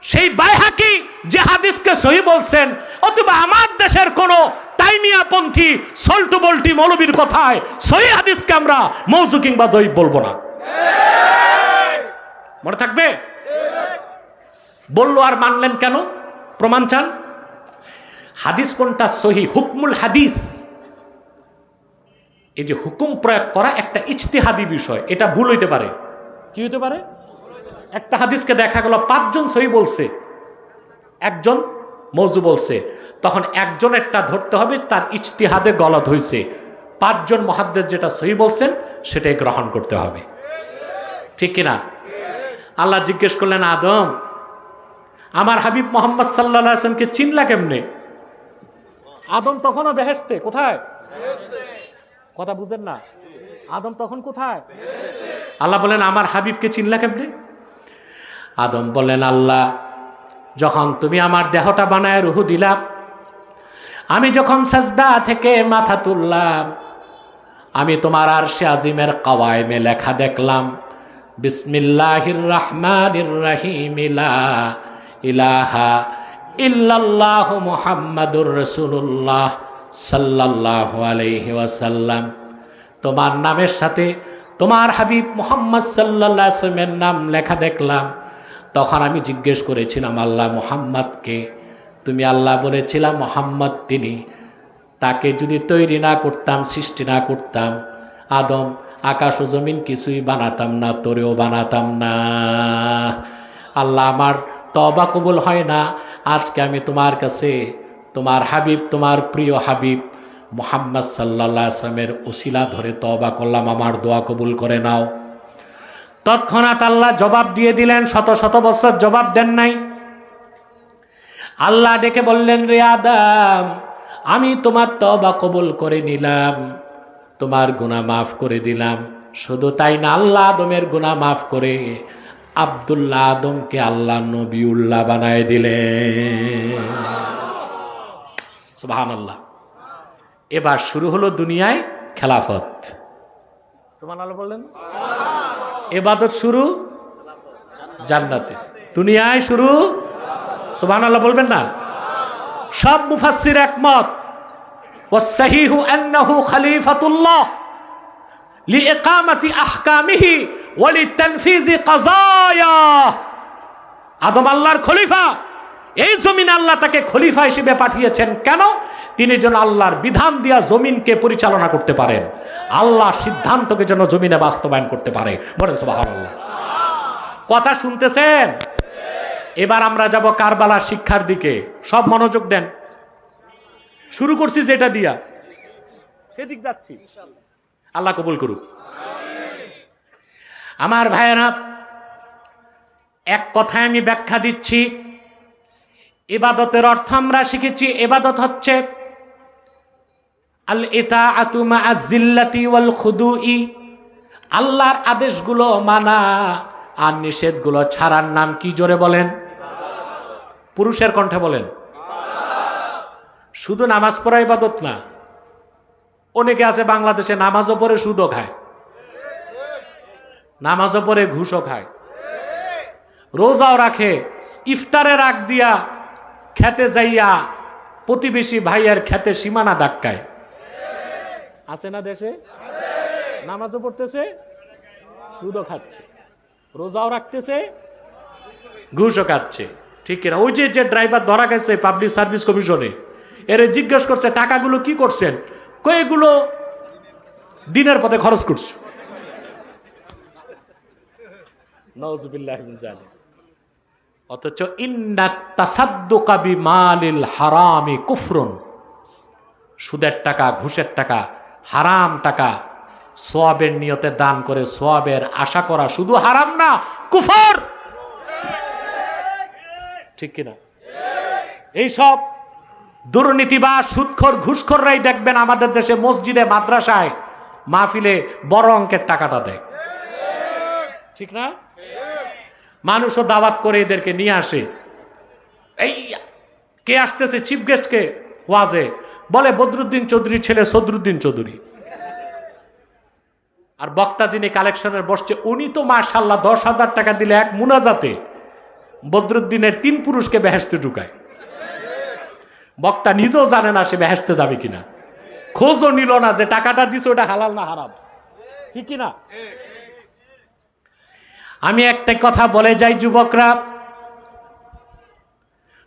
সেই বাইহাকি যে হাদিসকে সহিহ বলছেন, অথবা আমার দেশের কোন তাইমিয়াপন্থী সল্টু বল্টি মৌলবীর কথায় সহিহ হাদিসকে আমরা মওযু কিংবা দঈফ বলবো না। মনে থাকবে? বললো আর মানলেন কেন? প্রমাণ চান? হাদিস কোনটা সহিহ? হুকমুল হাদিস, এই যে হুকুম প্রয়োগ করা একটা ইজতিহাদি বিষয়, এটা ভুল হইতে পারে। কি হইতে পারে? একটা হাদিসকে দেখা গেল 5 জন সহিহ বলছে, একজন মওযু বলছে, তখন একজনেরটা ধরতে হবে তার ইজতিহাদে গলত হয়েছে। 5 জন মুহাদ্দিস যেটা সহিহ বলছেন সেটাই গ্রহণ করতে হবে, ঠিক কিনা? আল্লাহ জিজ্ঞেস করলেন, আদম, আমার হাবিব মুহাম্মদ সাল্লাল্লাহু আলাইহি ওয়াসাল্লামকে চিনলা কেমনে? আদম তখনও বেহেশতে। কোথায়? কথা বুঝেন না? আদম তখন কোথায়? আল্লাহ বলেন, আমার হাবিবকে চিনলা কেমনে? আদম বলেন, আল্লাহ, যখন তুমি আমার দেহটা বানায় রুহু দিলা, আমি যখন সাজদা থেকে মাথা তুললাম, আমি তোমার আরশে আজিমের কাওয়াইমে লেখা দেখলাম, বিসমিল্লাহির রহমানির রহিম, লা ইলাহা ইল্লাল্লাহু মুহাম্মাদুর রাসূলুল্লাহ সাল্লাল্লাহু আলাইহি ওয়াসাল্লাম। তোমার নামের সাথে তোমার হাবিব মুহাম্মদ সাল্লাল্লাহু আলাইহি ওয়াসাল্লামের নাম লেখা দেখলাম। তখন আমি জিজ্ঞেস করেছিলাম, আল্লাহ, মুহাম্মদকে? তুমি আল্লাহ বলেছিলাম মুহাম্মদ তিনি। তাকে যদি তৈরি না করতাম, সৃষ্টি না করতাম, আদম, আকাশ ও জমিন কিছুই বানাতাম না, তোরেও বানাতাম না। আল্লাহ, আমার তওবা কবুল হয় না। আজকে আমি তোমার কাছে তোমার হাবিব, তোমার প্রিয় হাবিব মুহাম্মদ সাল্লাল্লাহু আলাইহি ওয়াসাল্লামের ওসিলা ধরে তওবা করলাম, আমার দোয়া কবুল করে নাও। তৎক্ষণাৎ আল্লাহ জবাব দিয়ে দিলেন, শত শত বছর জবাব দেন নাই। আল্লাহ ডেকে বললেন, রে আদম, আমি তোমার তওবা কবুল করে নিলাম, তোমার গুনাহ মাফ করে দিলাম। শুধু তাই না, আল্লাহ আদমের গুনাহ মাফ করে আব্দুল্লাহ আদমকে আল্লাহ নবিউল্লাহ বানায় দিলেন। সুবহানাল্লাহ। এবার শুরু হলো দুনিয়ায় খেলাফত। সুবহানাল্লাহ বললেন। ইবাদত শুরু জান্নাতে, দুনিয়ায় শুরু। সুবহানাল্লাহ বলবেন না? সব মুফাসসির একমত, ওয়াসসাহিহু আন্নাহু খলিফাতুল্লাহ লিইকামাতি আহকামিহি ওয়া লিতানফিজি কাযায়া। আদম আল্লাহর খলিফা, এই জমিনে আল্লাহ তাকে খলিফা হিসেবে পাঠিয়েছেন। কেন? তিনি যেন আল্লাহর বিধান দিয়া জমিনকে পরিচালনা করতে পারেন, আল্লাহর সিদ্ধান্তকে যেন জমিনে বাস্তবায়ন করতে পারে। বলেন সুবহানাল্লাহ। কথা শুনতেছেন? এবার আমরা যাব কারবালার শিক্ষার দিকে। সব মনোযোগ দেন। শুরু করছি যেটা দিয়া, সেদিক যাচ্ছি। আল্লাহ কবুল করুক। আমার ভাইয়েরা, এক কথায় আমি ব্যাখ্যা দিচ্ছি। ইবাদতের অর্থ আমরা শিখেছি, ইবাদত হচ্ছে আল ইতাআতু মা'আজ জিল্লাতি ওয়াল খুদুই, আল্লাহর আদেশগুলো মানা আর নিষেধগুলো ছাড়ার নাম কি? জোরে বলেন। পুরুষের কণ্ঠে বলেন। শুধু নামাজ পড়া ইবাদত না। অনেকে আছে বাংলাদেশে নামাজও পড়ে সুদও খায়, নামাজও পড়ে ঘুষও খায়, রোজাও রাখে, ইফতারের আগ দিয়া খেতে যাইয়া প্রতিবেশী ভাইয়ের খেতে সীমানা ধাক্কায়। আছে না দেশে? নামাজও পড়তেছে, সুদও খাচ্ছে, রোজাও রাখতেছে, ঘুষও খাচ্ছে। ঠিক কিনা? ওই যে ড্রাইভার ধরা গেছে পাবলিক সার্ভিস কমিশনে, এর জিজ্ঞেস করছে টাকাগুলো কি করছেন? কয়েকগুলো দিনের পথে খরচ করছে। নাউযুবিল্লাহি মিন যালিক। অথচ ইন্নাত তাসাদ্দুকা বিমালিল হারামি কুফরুন, সুদের টাকা, ঘুষের টাকা, হারাম টাকা সওয়াবের নিয়তে দান করে সওয়াবের আশা করা শুধু হারাম না, কুফর। ঠিক কিনা? এইসব দুর্নীতিবাজ, সুদখোর, ঘুষখোররাই দেখবেন আমাদের দেশে মসজিদে, মাদ্রাসায়, মাহফিলে বড় অঙ্কের টাকাটা দেয়। ঠিক না? মানুষও দাওয়াত করে এদেরকে নিয়ে আসে। এই কে আসতেছে চিফ গেস্টকে ওয়াজে, বলে বদরুদ্দিন চৌধুরীর ছেলে সদরুদ্দিন চৌধুরী। আর বক্তা যিনি কালেকশনের বসছে, উনি তো মাশাআল্লাহ 10,000 টাকা দিলে এক মুনাজাতে বদরুদ্দিনের 3 পুরুষকে বেহেশতে ঢুকায়। বক্তা নিজেও জানে না সে বেহেশতে যাবে কিনা, খোঁজও নিল না যে টাকাটা দিছে ওটা হালাল না হারাম। ঠিক কিনা? আমি একটা কথা বলে যাই, যুবকরা,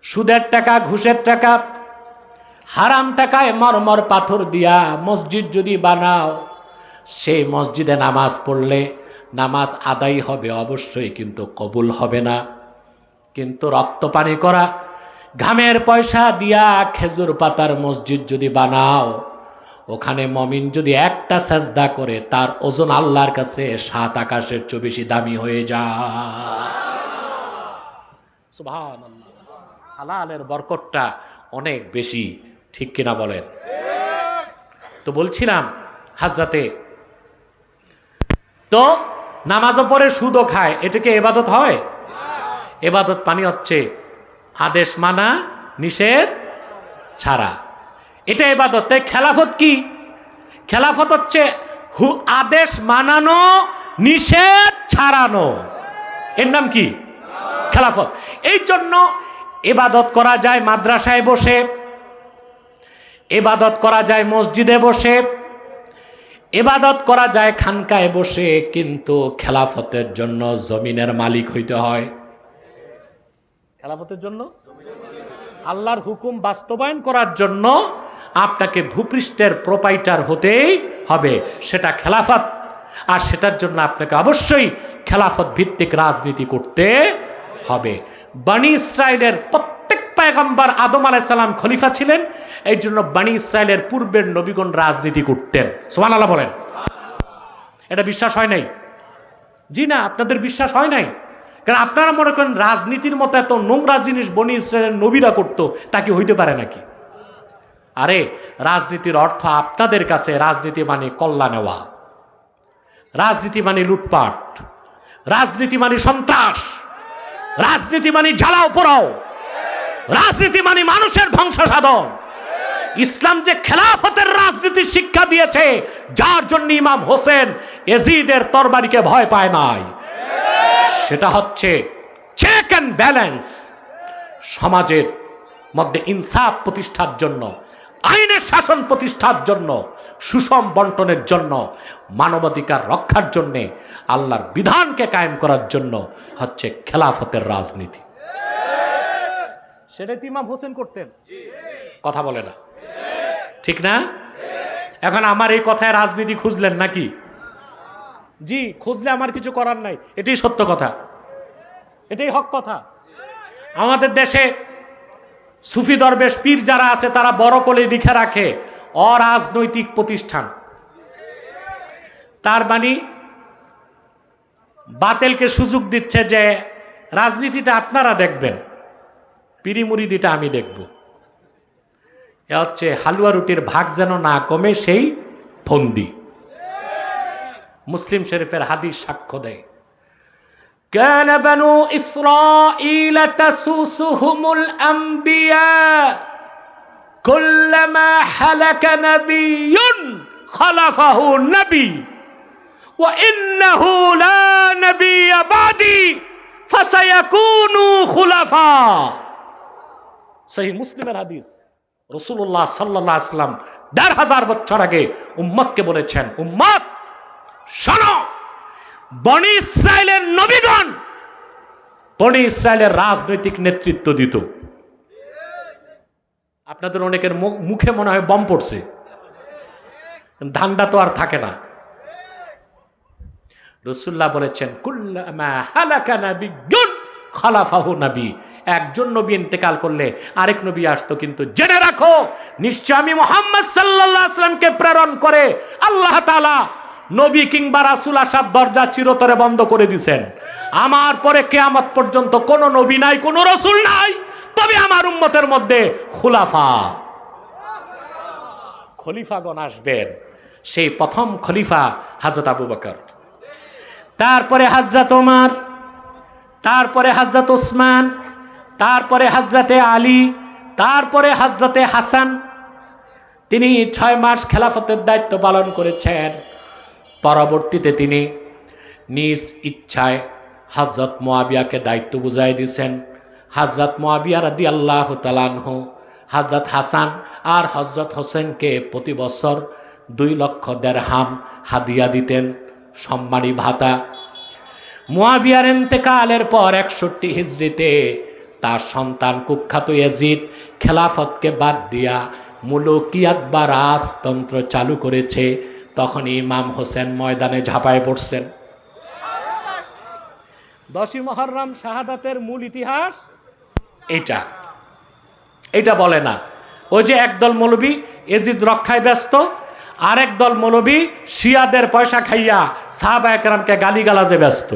সুদের টাকা, ঘুষের টাকা, হারাম টাকায় মরমর পাথর দিয়া মসজিদ যদি বানাও, সেই মসজিদে নামাজ পড়লে নামাজ আদায় হবে অবশ্যই, কিন্তু কবুল হবে না। কিন্তু রক্ত পানি করা, ঘামের পয়সা দিয়া খেজুর পাতার মসজিদ যদি বানাও, ওখানে মমিন যদি একটা সাজদা করে, তার ওজন আল্লাহর কাছে 7 আকাশের চেয়ে বেশি দামি হয়ে যায়। সুবহানাল্লাহ। হালালের বরকতটা অনেক বেশি। ঠিক কিনা বলেন? তো বলছিলাম, হাজরাতে তো নামাজও পড়ে সুদও খায়, এটাকে ইবাদত হয়? ইবাদত পানি হচ্ছে আদেশ মানা, নিষেধ ছাড়া, এটা ইবাদত। তাই খেলাফত কি? খেলাফত হচ্ছে আদেশ মানানো, নিষেধ ছাড়ানো, এর নাম কি? খেলাফত। এই জন্য ইবাদত করা যায় মাদ্রাসায় বসে, ইবাদত করা যায় মসজিদে বসে, ইবাদত করা যায় খানকায় বসে, কিন্তু খেলাফতের জন্য জমিনের মালিক হইতে হয়। খেলাফতের জন্য আল্লাহর হুকুম বাস্তবায়ন করার জন্য আপনাকে ভূপৃষ্ঠের প্রোপাইটার হতেই হবে, সেটা খেলাফত। আর সেটার জন্য আপনাকে অবশ্যই খেলাফত ভিত্তিক রাজনীতি করতে হবে। বনি ইসরায়েলের প্রত্যেক পয়গম্বর আদম আলাইহিস সালাম খলিফা ছিলেন, এই জন্য বনি ইসরায়েলের পূর্বের নবীগণ রাজনীতি করতেন। সুবহানাল্লাহ বলেন। এটা বিশ্বাস হয় নাই? জি না, আপনাদের বিশ্বাস হয় নাই, কারণ আপনারা মনে করেন রাজনীতির মতো এত নোংরা জিনিস বনি ইসরায়েলের নবীরা করতো, তা কি হইতে পারে নাকি? আরে রাজনীতির অর্থ আপনাদের কাছে রাজনীতি মানে কল্লা নেওয়া, রাজনীতি মানে লুটপাট, রাজনীতি মানে সন্ত্রাস, রাজনীতি মানে জ্বালাও পোড়াও, রাজনীতি মানে মানুষের ধ্বংস সাধন। ইসলাম যে খেলাফতের রাজনীতির শিক্ষা দিয়েছে, যার জন্য ইমাম হোসেন এজিদের তরবারিকে ভয় পায় নাই, সেটা হচ্ছে চেক অ্যান্ড ব্যালেন্স, সমাজের মধ্যে ইনসাফ প্রতিষ্ঠার জন্য, আইনের শাসন প্রতিষ্ঠার জন্য, সুষম বন্টনের জন্য, মানবাধিকার রক্ষার জন্য, আল্লাহর বিধানকে কায়েম করার জন্য হচ্ছে খেলাফতের রাজনীতি। সেটাই তো ইমাম হোসেন করতেন। কথা বলে না, ঠিক না? এখন আমার এই কথায় রাজনীতি খুঁজলেন নাকি? জি, খুঁজলে আমার কিছু করার নাই, এটাই সত্য কথা, এটাই হক কথা। আমাদের দেশে সুফি দরবেশ পীর যারা আছে তারা বড় করে লিখে রাখে অরাজনৈতিক প্রতিষ্ঠান। তার মানে বাতিলকে সুযোগ দিচ্ছে যে রাজনীতিটা আপনারা দেখবেন, পিরি মুরিদিটা আমি দেখব। এ হচ্ছে হালুয়া রুটির ভাগ যেন না কমে সেই ফন্দি। মুসলিম শরীফের হাদিস সাক্ষ্য দেয়, কানা বানু ইসরাঈল তাসুসুহুমুল আম্বিয়া কুল্লামা হালাকা নাবিয়্যুন খালাফাহু নবী ওয়া ইন্নাহু লা নাবিয়্যা বাদি ফাসায়াকুনু খুলাফা। সহিহ মুসলিমের হাদিস। রাসূলুল্লাহ সাল্লাল্লাহু আলাইহি ওয়াসাল্লাম ১৫০০ বছর আগে উম্মতকে বলেছেন, উম্মত শোনো, বনি ইসরায়েলের নবীগণ বনি ইসরায়েলের রাজনৈতিক নেতৃত্ব দিত। আপনাদের অনেকের মুখে মনে হয় বম পড়ছে, ধান্দা তো আর থাকে না। রাসূলুল্লাহ বলেছেন, কুল্লামা হালাকা নাবিয়্যুন খালাফাহু নবী, একজন নবী ইন্তেকাল করলে আরেক নবী আসতো, কিন্তু জেনে রাখো নিশ্চয় আমি মুহাম্মদ সাল্লাল্লাহু আলাইহি ওয়াসাল্লামকে প্রেরণ করে আল্লাহ তাআলা নবী কিংবা রাসূল আসার দরজা চিরতরে বন্ধ করে দিয়েছেন। আমার পরে কিয়ামত পর্যন্ত কোন নবী নাই, কোন রাসূল নাই, তবে আমার উম্মতের মধ্যে খলিফাগণ আসবেন। সেই প্রথম খলিফা হযরত আবু বকর, তারপরে হযরত ওমর, তারপরে হযরত ওসমান, তারপরে হযরতে আলী, তারপরে হযরতে হাসান। তিনি ৬ মাস খেলাফতের দায়িত্ব পালন করেছেন। পরবর্তীতে তিনি নিজ ইচ্ছায় হযরত মুআবিয়াকে দায়িত্ব বুঝাই দিয়েছেন। হযরত মুআবিয়া রাদিয়াল্লাহু তাআলা আনহু হযরত হাসান আর হযরত হোসেনকে প্রতি বছর ২ লক্ষ দিরহাম হাদিয়া দিতেন, সম্মানী ভাতা। মুআবিয়ার ইন্তেকালের পর ৬১ হিজরিতে তার সন্তান কুখ্যাত ইয়াজিদ খেলাফতকে বাদ দিয়া মুলুকিয়াত বা রাজতন্ত্র চালু করেছে। তখন ইমাম হোসেন ময়দানে ঝাঁপায় পড়ছেন। ১০ই মুহররম শাহাদাতের মূল ইতিহাস এটা বলে না। ওই যে একদল মৌলবী ইয়াজিদ রক্ষায় ব্যস্ত, আরেক দল মৌলবী শিয়াদের পয়সা খাইয়া সাহাবায়ে কেরামকে গালিগালাজে ব্যস্ত।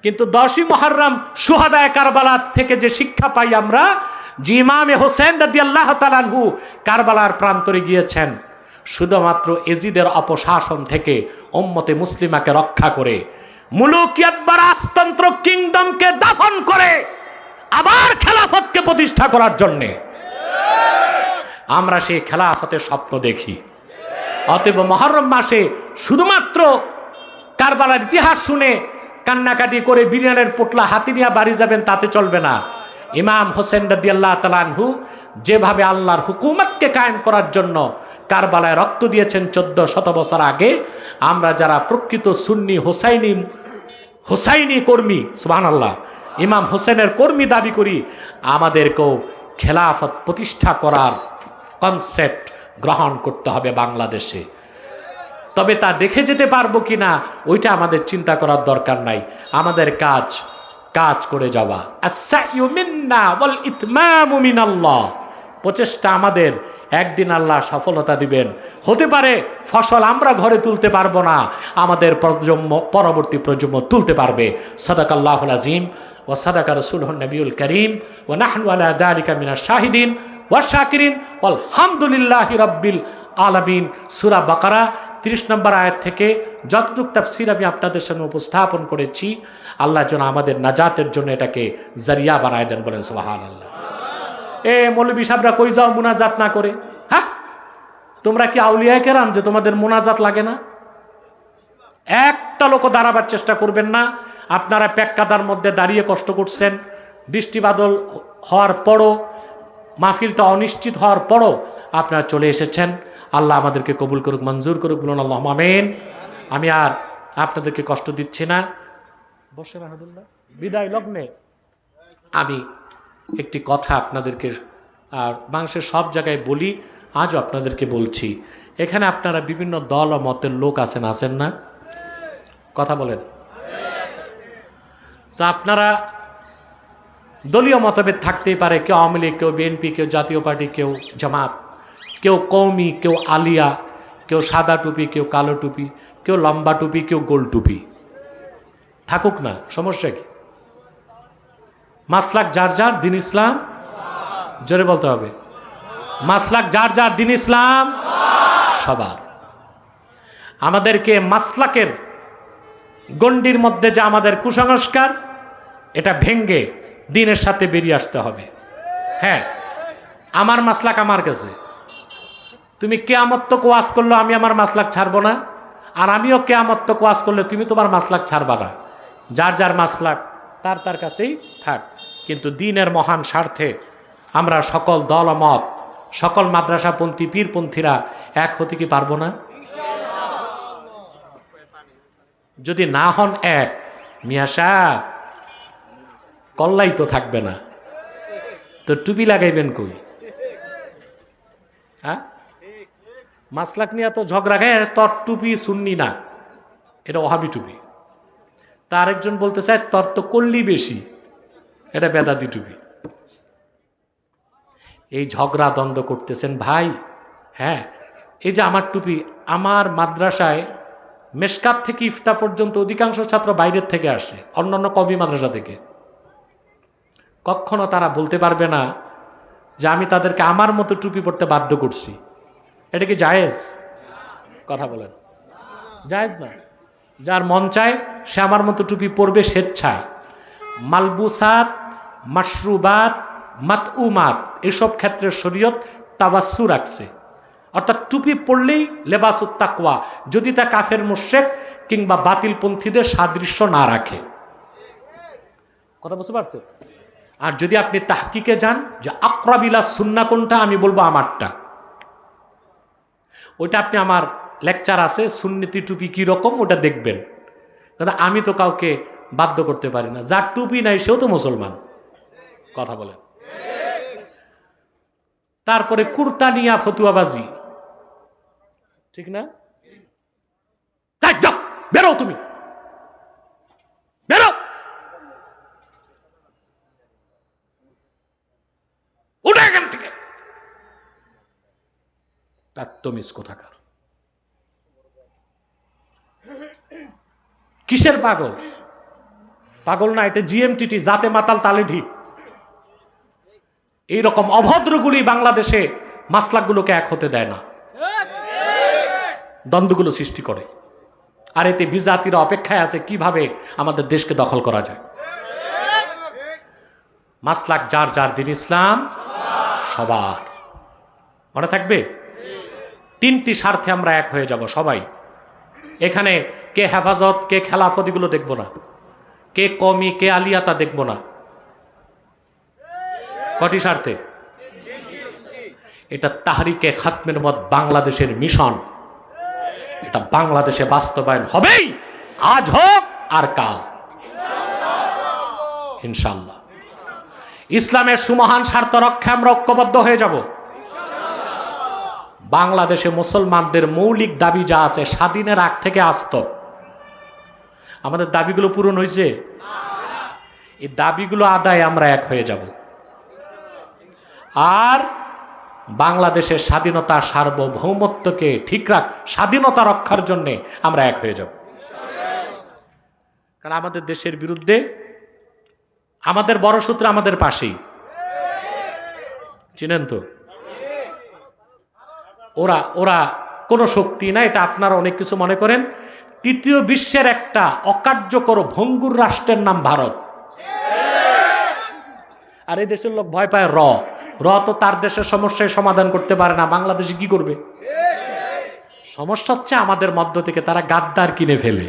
কিন্তু ১০ই মুহররম শুহাদায়ে কারবালা থেকে যে শিক্ষা পাই আমরা, যে ইমামে হোসেন রাদিয়াল্লাহু তাআলা আনহু কারবালার প্রান্তরে গিয়েছেন শুধুমাত্র এজিদের অপশাসন থেকে উম্মতে মুসলিমাকে রক্ষা করে, মুলুকিয়াত বা রাজতন্ত্র কিংডমকে দাফন করে আবার খেলাফতকে প্রতিষ্ঠা করার জন্যে। আমরা সেই খেলাফতের স্বপ্ন দেখি। অতএব মুহররম মাসে শুধুমাত্র কারবালার ইতিহাস শুনে কান্নাকাটি করে বিরিয়ানের পোটলা হাতে নিয়ে বাড়ি যাবেন তাতে চলবে না। ইমাম হোসেন রাদিয়াল্লাহু তাআলা আনহু যেভাবে আল্লাহর হুকুমতকে কায়েম করার জন্য কারবালায় রক্ত দিয়েছেন ১৪০০ বছর আগে, আমরা যারা প্রকৃত সুন্নি হোসাইনি কর্মী, সুবহানাল্লাহ, ইমাম হোসেনের কর্মী দাবি করি, আমাদেরকেও খেলাফত প্রতিষ্ঠা করার কনসেপ্ট গ্রহণ করতে হবে বাংলাদেশে। তবে তা দেখে যেতে পারবো কিনা ওইটা আমাদের চিন্তা করার দরকার নাই। আমাদের কাজ করে যাওয়া। আস-সা'য়ু মিন্না ওয়াল ইতমামু মিনাল্লাহ। প্রচেষ্টা আমাদের, একদিন আল্লাহ সফলতা দিবেন। হতে পারে ফসল আমরা ঘরে তুলতে পারবো না, আমাদের পরবর্তী প্রজন্ম তুলতে পারবে। সাদাকাল্লাহুল আযীম ওয়া সাদাকা রাসূলুহুন নবিয়ুল কারীম ওয়া নাহনু আলা যালিকা মিনাশ শাহিদিন ওয়াশ শাকিরিন আলহামদুলিল্লাহি রাব্বিল আলামিন। সূরা বাকারা 30 নম্বর আয়াত থেকে যতটুকু তাফসীর আমি আপনাদের সামনে উপস্থাপন করেছি, আল্লাহ যেন আমাদের নাজাতের জন্য এটাকে জারিয়া বানায় দেন। বলেন সুবহানাল্লাহ। মৌলভী সাহেবরা কই যাও মুনাজাত না করে? হ্যাঁ, তোমরা কি আউলিয়া কেরাম যে তোমাদের মুনাজাত লাগে না? একটা লোক দাঁড়াবার চেষ্টা করবেন না। আপনারা প্যাক্কাদার মধ্যে দাঁড়িয়ে কষ্ট করছেন, বৃষ্টি বাদল হওয়ার পরও, মাহফিলটা অনিশ্চিত হওয়ার পরও আপনারা চলে এসেছেন। আল্লাহ আমাদেরকে কবুল করুক, মঞ্জুর করুক, বলুন আল্লাহুম্মা আমিন। আমি আর আপনাদেরকে কষ্ট দিচ্ছি না। বসে মাহমুদুল্লাহ বিদায় লগ্নে আমি একটি কথা আপনাদেরকে আর বাংলাদেশের সব জায়গায় বলি, আজও আপনাদেরকে বলছি। এখানে আপনারা বিভিন্ন দল ও মতের লোক আছেন না? কথা বলেন তো। আপনারা দলীয় মতভেদ থাকতেই পারে, কেউ আওয়ামী লীগ, কেউ বিএনপি, কেউ জাতীয় পার্টি, কেউ জামাত, কেউ কওমি, কেউ আলিয়া, কেউ সাদা টুপি, কেউ কালো টুপি, কেউ লম্বা টুপি, কেউ গোল টুপি। থাকুক না, সমস্যা কি? মাসলাক যার যার, দিন ইসলাম। জোরে বলতে হবে, মাসলাক যার যার, দিন ইসলাম সবার। আমাদেরকে মাসলাকের গণ্ডির মধ্যে যে আমাদের কুসংস্কার, এটা ভেঙ্গে দিনের সাথে বেরিয়ে আসতে হবে। হ্যাঁ, আমার মাসলাক আমার কাছে। তুমি কিয়ামত তক ওয়াজ করলো, আমি আমার মাসলাক ছাড়বো না, আর আমিও কিয়ামত তক ওয়াজ করলে তুমি তোমার মাসলাক ছাড়বা না। যার যার মাসলাক তার তার কাছেই থাক। কিন্তু দিনের মহান স্বার্থে আমরা সকল দল মত, সকল মাদ্রাসাপন্থী, পীরপন্থীরা এক হতে কি পারবো না? যদি না হন এক, মিয়া সাহেব কল্লাই তো থাকবে না, তো টুপি লাগাইবেন কই? হ্যাঁ, মাসলাক নিয়ে তো ঝগড়া গায়ে, তোর টুপি সুন্নি না, এটা ওহাবি টুপি। তার একজন বলতে চায় তোর তো কল্লি বেশি, এটা বেদাতি টুপি। এই ঝগড়া দ্বন্দ্ব করতেছেন ভাই। হ্যাঁ, এই যে আমার টুপি, আমার মাদ্রাসায় মেশকাত থেকে ইফতা পর্যন্ত অধিকাংশ ছাত্র বাইরের থেকে আসে, অন্যান্য কওমি মাদ্রাসা থেকে। কখনো তারা বলতে পারবে না যে আমি তাদেরকে আমার মতো টুপি পরতে বাধ্য করছি। এটা কি জায়েজ? কথা বলেন, জায়েজ না। যার মন চায় সে আমার মতো টুপি পরবে স্বেচ্ছায়। মালবুসাত, মাশরুবাত, মাতউমাত, এসব ক্ষেত্রে শরীয়ত তাওয়াসসু রাখছে। অর্থাৎ টুপি পরলেই লেবাসুত তাকওয়া, যদি তা কাফের মুশরিক কিংবা বাতিলপন্থীদের সাদৃশ্য না রাখে। কথা বুঝতে পারছেন? আর যদি আপনি তাহকিকে যান যে আকরাবিলা সুন্নাহ কোনটা, আমি বলবো আমারটা। ওইটা আপনি, আমার লেকচার আছে সুন্নতি টুপি কি রকম, ওটা দেখবেন। কারণ আমি তো কাউকে বাধ্য করতে পারি না। যার টুপি নাই সেও তো মুসলমান। কথা বলেন। তারপরে কুর্তা নিয়া ফতুয়াবাজি, ঠিক না? বেরো, তুমি বেরো, উঠে এখান থেকে। তাত্তমিস কোথাকার। কিসের পাগল? পাগল না, এটা জিএমটিটি, জাতে মাতাল তালে ঢিক। এইরকম অভদ্রগুলি বাংলাদেশে মাসলাকগুলোকে এক হতে দেয় না, দ্বন্দ্বগুলো সৃষ্টি করে। আর এতে বিজাতিরা অপেক্ষায় আছে কিভাবে আমাদের দেশকে দখল করা যায়। মাসলাক যার যার, দিন ইসলাম সবার। মনে থাকবে, তিনটি স্বার্থে আমরা এক হয়ে যাব সবাই। এখানে কে হেফাজত, কে খেলাফত, এগুলো দেখব না। কে কওমি, কে আলিয়া, তা দেখব না। কটি স্বার্থে? এটা তাহরিকে খাতমের মত বাংলাদেশের মিশন। এটা বাংলাদেশে বাস্তবায়ন হবেই, আজ হোক আর কাল, ইনশাআল্লাহ। ইসলামের সুমহান স্বার্থ রক্ষায় আমরা ঐক্যবদ্ধ হয়ে যাব। বাংলাদেশে মুসলমানদের মৌলিক দাবি যা আছে, স্বাধীনের আগ থেকে আসত, আমাদের দাবিগুলো পূরণ হয়েছে। এই দাবিগুলো আদায় আমরা এক হয়ে যাব। আর বাংলাদেশের স্বাধীনতা সার্বভৌমত্বকে ঠিক স্বাধীনতা রক্ষার জন্যে আমরা এক হয়ে যাব। কারণ আমাদের দেশের বিরুদ্ধে আমাদের বড় শত্রু আমাদের পাশেই, চিনেন তো? ওরা ওরা কোনো শক্তি না, এটা আপনারা অনেক কিছু মনে করেন। তৃতীয় বিশ্বের একটা অকার্যকর ভঙ্গুর রাষ্ট্রের নাম ভারত। আর এই দেশের লোক ভয় পায় র তো তার দেশের সমস্যায় সমাধান করতে পারে না, বাংলাদেশে কি করবে? সমস্যা হচ্ছে আমাদের মধ্য থেকে তারা গাদ্দার কিনে ফেলে।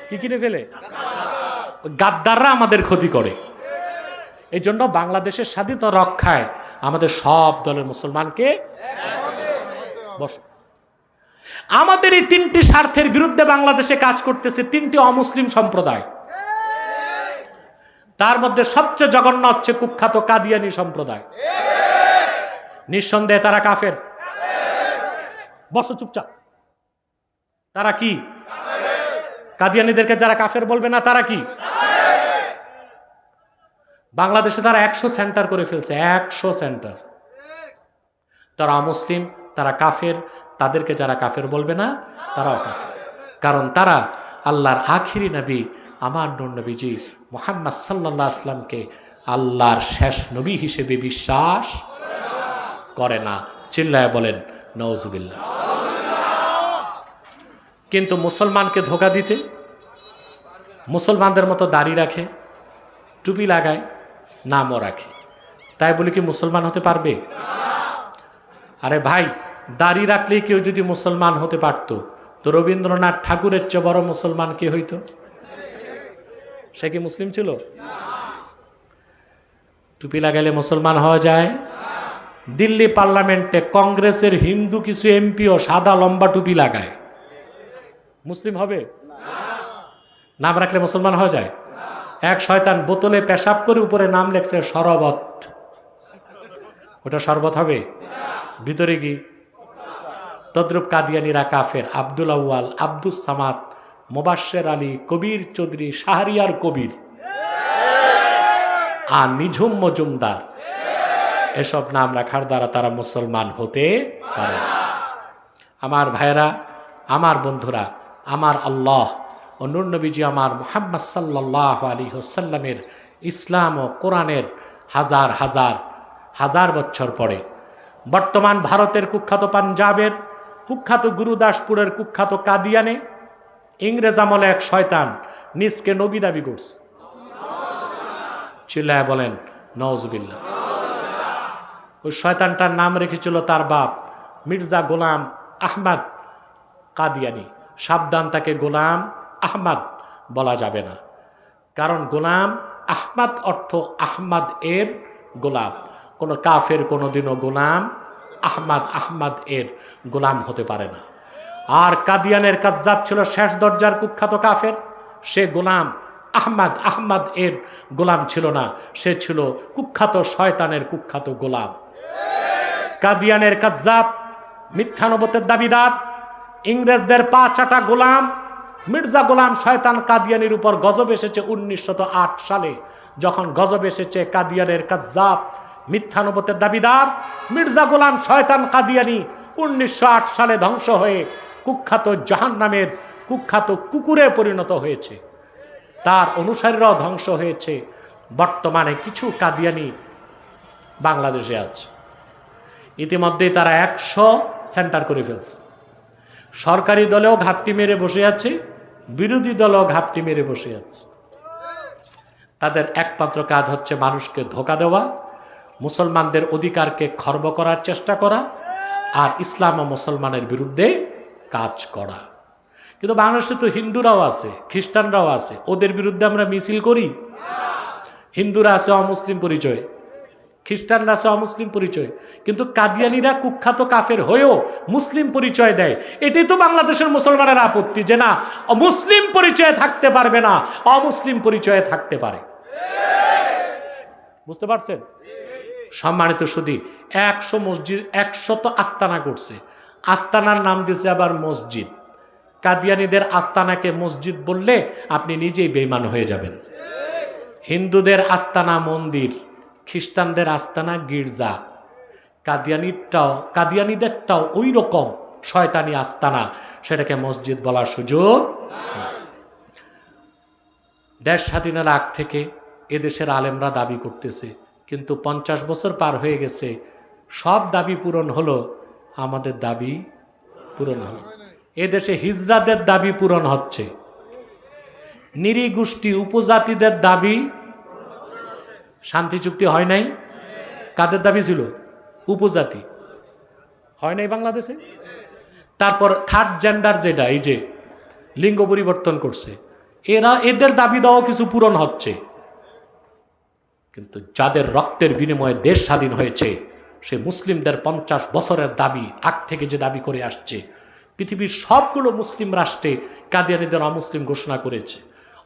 কি কিনে ফেলে? গাদ্দাররা আমাদের ক্ষতি করে। এই জন্য বাংলাদেশের স্বাধীনতা রক্ষায় আমাদের সব দলের মুসলমানকে আমাদের এই তিনটি স্বার্থের বিরুদ্ধে বাংলাদেশে কাজ করতেছে তিনটি অমুসলিম সম্প্রদায়। তার মধ্যে সবচেয়ে জঘন্য হচ্ছে কুখ্যাত কাদিয়ানি সম্প্রদায়। নিঃসন্দেহে তারা কাফের। বসো চুপচাপ। তারা কি? কাদিয়ানিদেরকে যারা কাফের বলবে না তারা কি? বাংলাদেশে তারা 100 সেন্টার করে ফেলছে, 100 সেন্টার। তারা অমুসলিম, তারা কাফের, তাদেরকে যারা কাফের বলবে না তারাও কাফের। কারণ তারা আল্লাহর আখিরি নবী আমার নবীজি মুহাম্মদ সাল্লাল্লাহু আলাইহি ওয়াসাল্লামকে আল্লাহর শেষ নবী হিসেবে বিশ্বাস করে না। চিল্লায় বলেন নাউজুবিল্লাহ। কিন্তু মুসলমানকে ধোঁকা দিতে মুসলমানদের মতো দাড়ি রাখে, টুপি লাগায়, নামও রাখে, তাই বলে কি মুসলমান হতে পারবে? আরে ভাই, দাড়ি রাখলেই কেউ যদি মুসলমান হতে পারত, তো রবীন্দ্রনাথ ঠাকুরের চেয়ে বড় মুসলমান কে হইতো? সে কি মুসলিম ছিল? টুপি লাগাইলে মুসলমান হওয়া যায়? দিল্লি পার্লামেন্টে কংগ্রেসের হিন্দু কিছু এমপিও সাদা লম্বা টুপি লাগায়, মুসলিম হবে? নাম রাখলে মুসলমান হওয়া যায়? এক শয়তান বোতলে পেশাব করে উপরে নাম লেখছে শরবত, ওটা শরবত হবে? ভিতরে কি? তদ্রুপ কাদিয়ানিরা কাফের। আব্দুল আউয়াল, আব্দুস সামাদ, মোবাশ্বের আলী, কবির চৌধুরী, শাহরিয়ার কবির আর নিঝুম মজুমদার, এসব নাম রাখার দ্বারা তারা মুসলমান হতে পারে। আমার ভাইয়েরা, আমার বন্ধুরা, আমার আল্লাহ ও নূর নবীজি আমার মুহাম্মদ সাল্লাল্লাহু আলাইহি ওয়াসাল্লামের ইসলাম ও কোরআনের হাজার হাজার হাজার বছর পরে বর্তমান ভারতের কুখ্যাত পাঞ্জাবের কুখ্যাত গুরুদাসপুরের কুখ্যাত কাদিয়ানে ইংরেজ আমলে এক শয়তান নিজকে নবী দাবি করছে। চিল্লায় বলেন নাউজুবিল্লাহ। ওই শয়তানটার নাম রেখেছিল তার বাপ মির্জা গোলাম আহমদ কাদিয়ানি। সাবধান, তাকে গোলাম আহমদ বলা যাবে না, কারণ গোলাম আহমদ অর্থ আহমদ এর গোলাম। কোন কাফের কোনোদিনও গোলাম আহমদ এর গোলাম হতে পারে না। আর কাদিয়ানের কাজ্জাব ছিল শেষ দরজার কুখ্যাত কাফের। সে গোলাম আহমদ এর গোলাম ছিল না, সে ছিল কুখ্যাত শয়তানের কুখ্যাত গোলাম। কাদিয়ানের কাজ্জাব, মিথ্যানবতের দাবিদার, ইংরেজদের পা চাটা গোলাম মির্জা গোলাম শয়তান কাদিয়ানির উপর গজব এসেছে 1908 সালে। যখন গজব এসেছে, কাদিয়ানের কাজ্জাব, মিথ্যানবতের দাবিদার মির্জা গোলাম শয়তান কাদিয়ানি 1908 সালে ধ্বংস হয়ে কুখ্যাত জাহান্নামের কুখ্যাত কুকুরে পরিণত হয়েছে। তার অনুসারীরাও ধ্বংস হয়েছে। বর্তমানে কিছু কাদিয়ানি বাংলাদেশে আছে। ইতিমধ্যে তারা 100 সেন্টার করে ফেলছে। সরকারি দলেও ঘাপটি মেরে বসে আছে, বিরোধী দলেও ঘাপটি মেরে বসে আছে। তাদের একমাত্র কাজ হচ্ছে মানুষকে ধোঁকা দেওয়া, মুসলমানদের অধিকারকে খর্ব করার চেষ্টা করা, আর ইসলাম ও মুসলমানের বিরুদ্ধে কাজ করা। কিন্তু বাংলাদেশে তো হিন্দুরাও আছে, খ্রিস্টানরাও আছে, ওদের বিরুদ্ধে আমরা মিছিল করি। হিন্দুরা আছে অমুসলিম পরিচয়, খ্রিস্টানরা আছে অমুসলিম পরিচয়, কিন্তু কাদিয়ানিরা কুখ্যাত কাফের হয়েও মুসলিম পরিচয় দেয়। এটাই তো বাংলাদেশের মুসলমানের আপত্তি, যে না, মুসলিম পরিচয়ে থাকতে পারবে না, অমুসলিম পরিচয়ে থাকতে পারে। বুঝতে পারছেন? সম্মানিত সুধী, 100 মসজিদ, 100 আস্তানা করছে, আস্তানার নাম দিয়েছে আবার মসজিদ। কাদিয়ানীদের আস্তানাকে মসজিদ বললে আপনি নিজেই বেঈমান হয়ে যাবেন। হিন্দুদের আস্তানা মন্দির, খ্রিস্টানদের আস্তানা গির্জা। কাদিয়ানিদেরটাও ওই রকম শয়তানি আস্তানা, সেটাকে মসজিদ বলার সুযোগ। দেশ স্বাধীনের আগ থেকে এদেশের আলেমরা দাবি করতেছে, কিন্তু 50 বছর পার হয়ে গেছে, সব দাবি পূরণ হলো, আমাদের দাবি পূরণ হলো। এদেশে হিজড়াদের দাবি পূরণ হচ্ছে, নৃগোষ্ঠী উপজাতিদের দাবি, শান্তি চুক্তি হয় নাই। কাদের দাবি ছিল? উপজাতি। হয় নাই বাংলাদেশে। তারপর থার্ড জেন্ডার, যেটা এই যে লিঙ্গ পরিবর্তন করছে, এদের দাবি দেওয়া কিছু পূরণ হচ্ছে। কিন্তু যাদের রক্তের বিনিময়ে দেশ স্বাধীন হয়েছে, সে মুসলিমদের 50 বছরের দাবি আগ থেকে যে দাবি করে আসছে, পৃথিবীর সবগুলো মুসলিম রাষ্ট্রে কাদিয়ানীদের অমুসলিম ঘোষণা করেছে।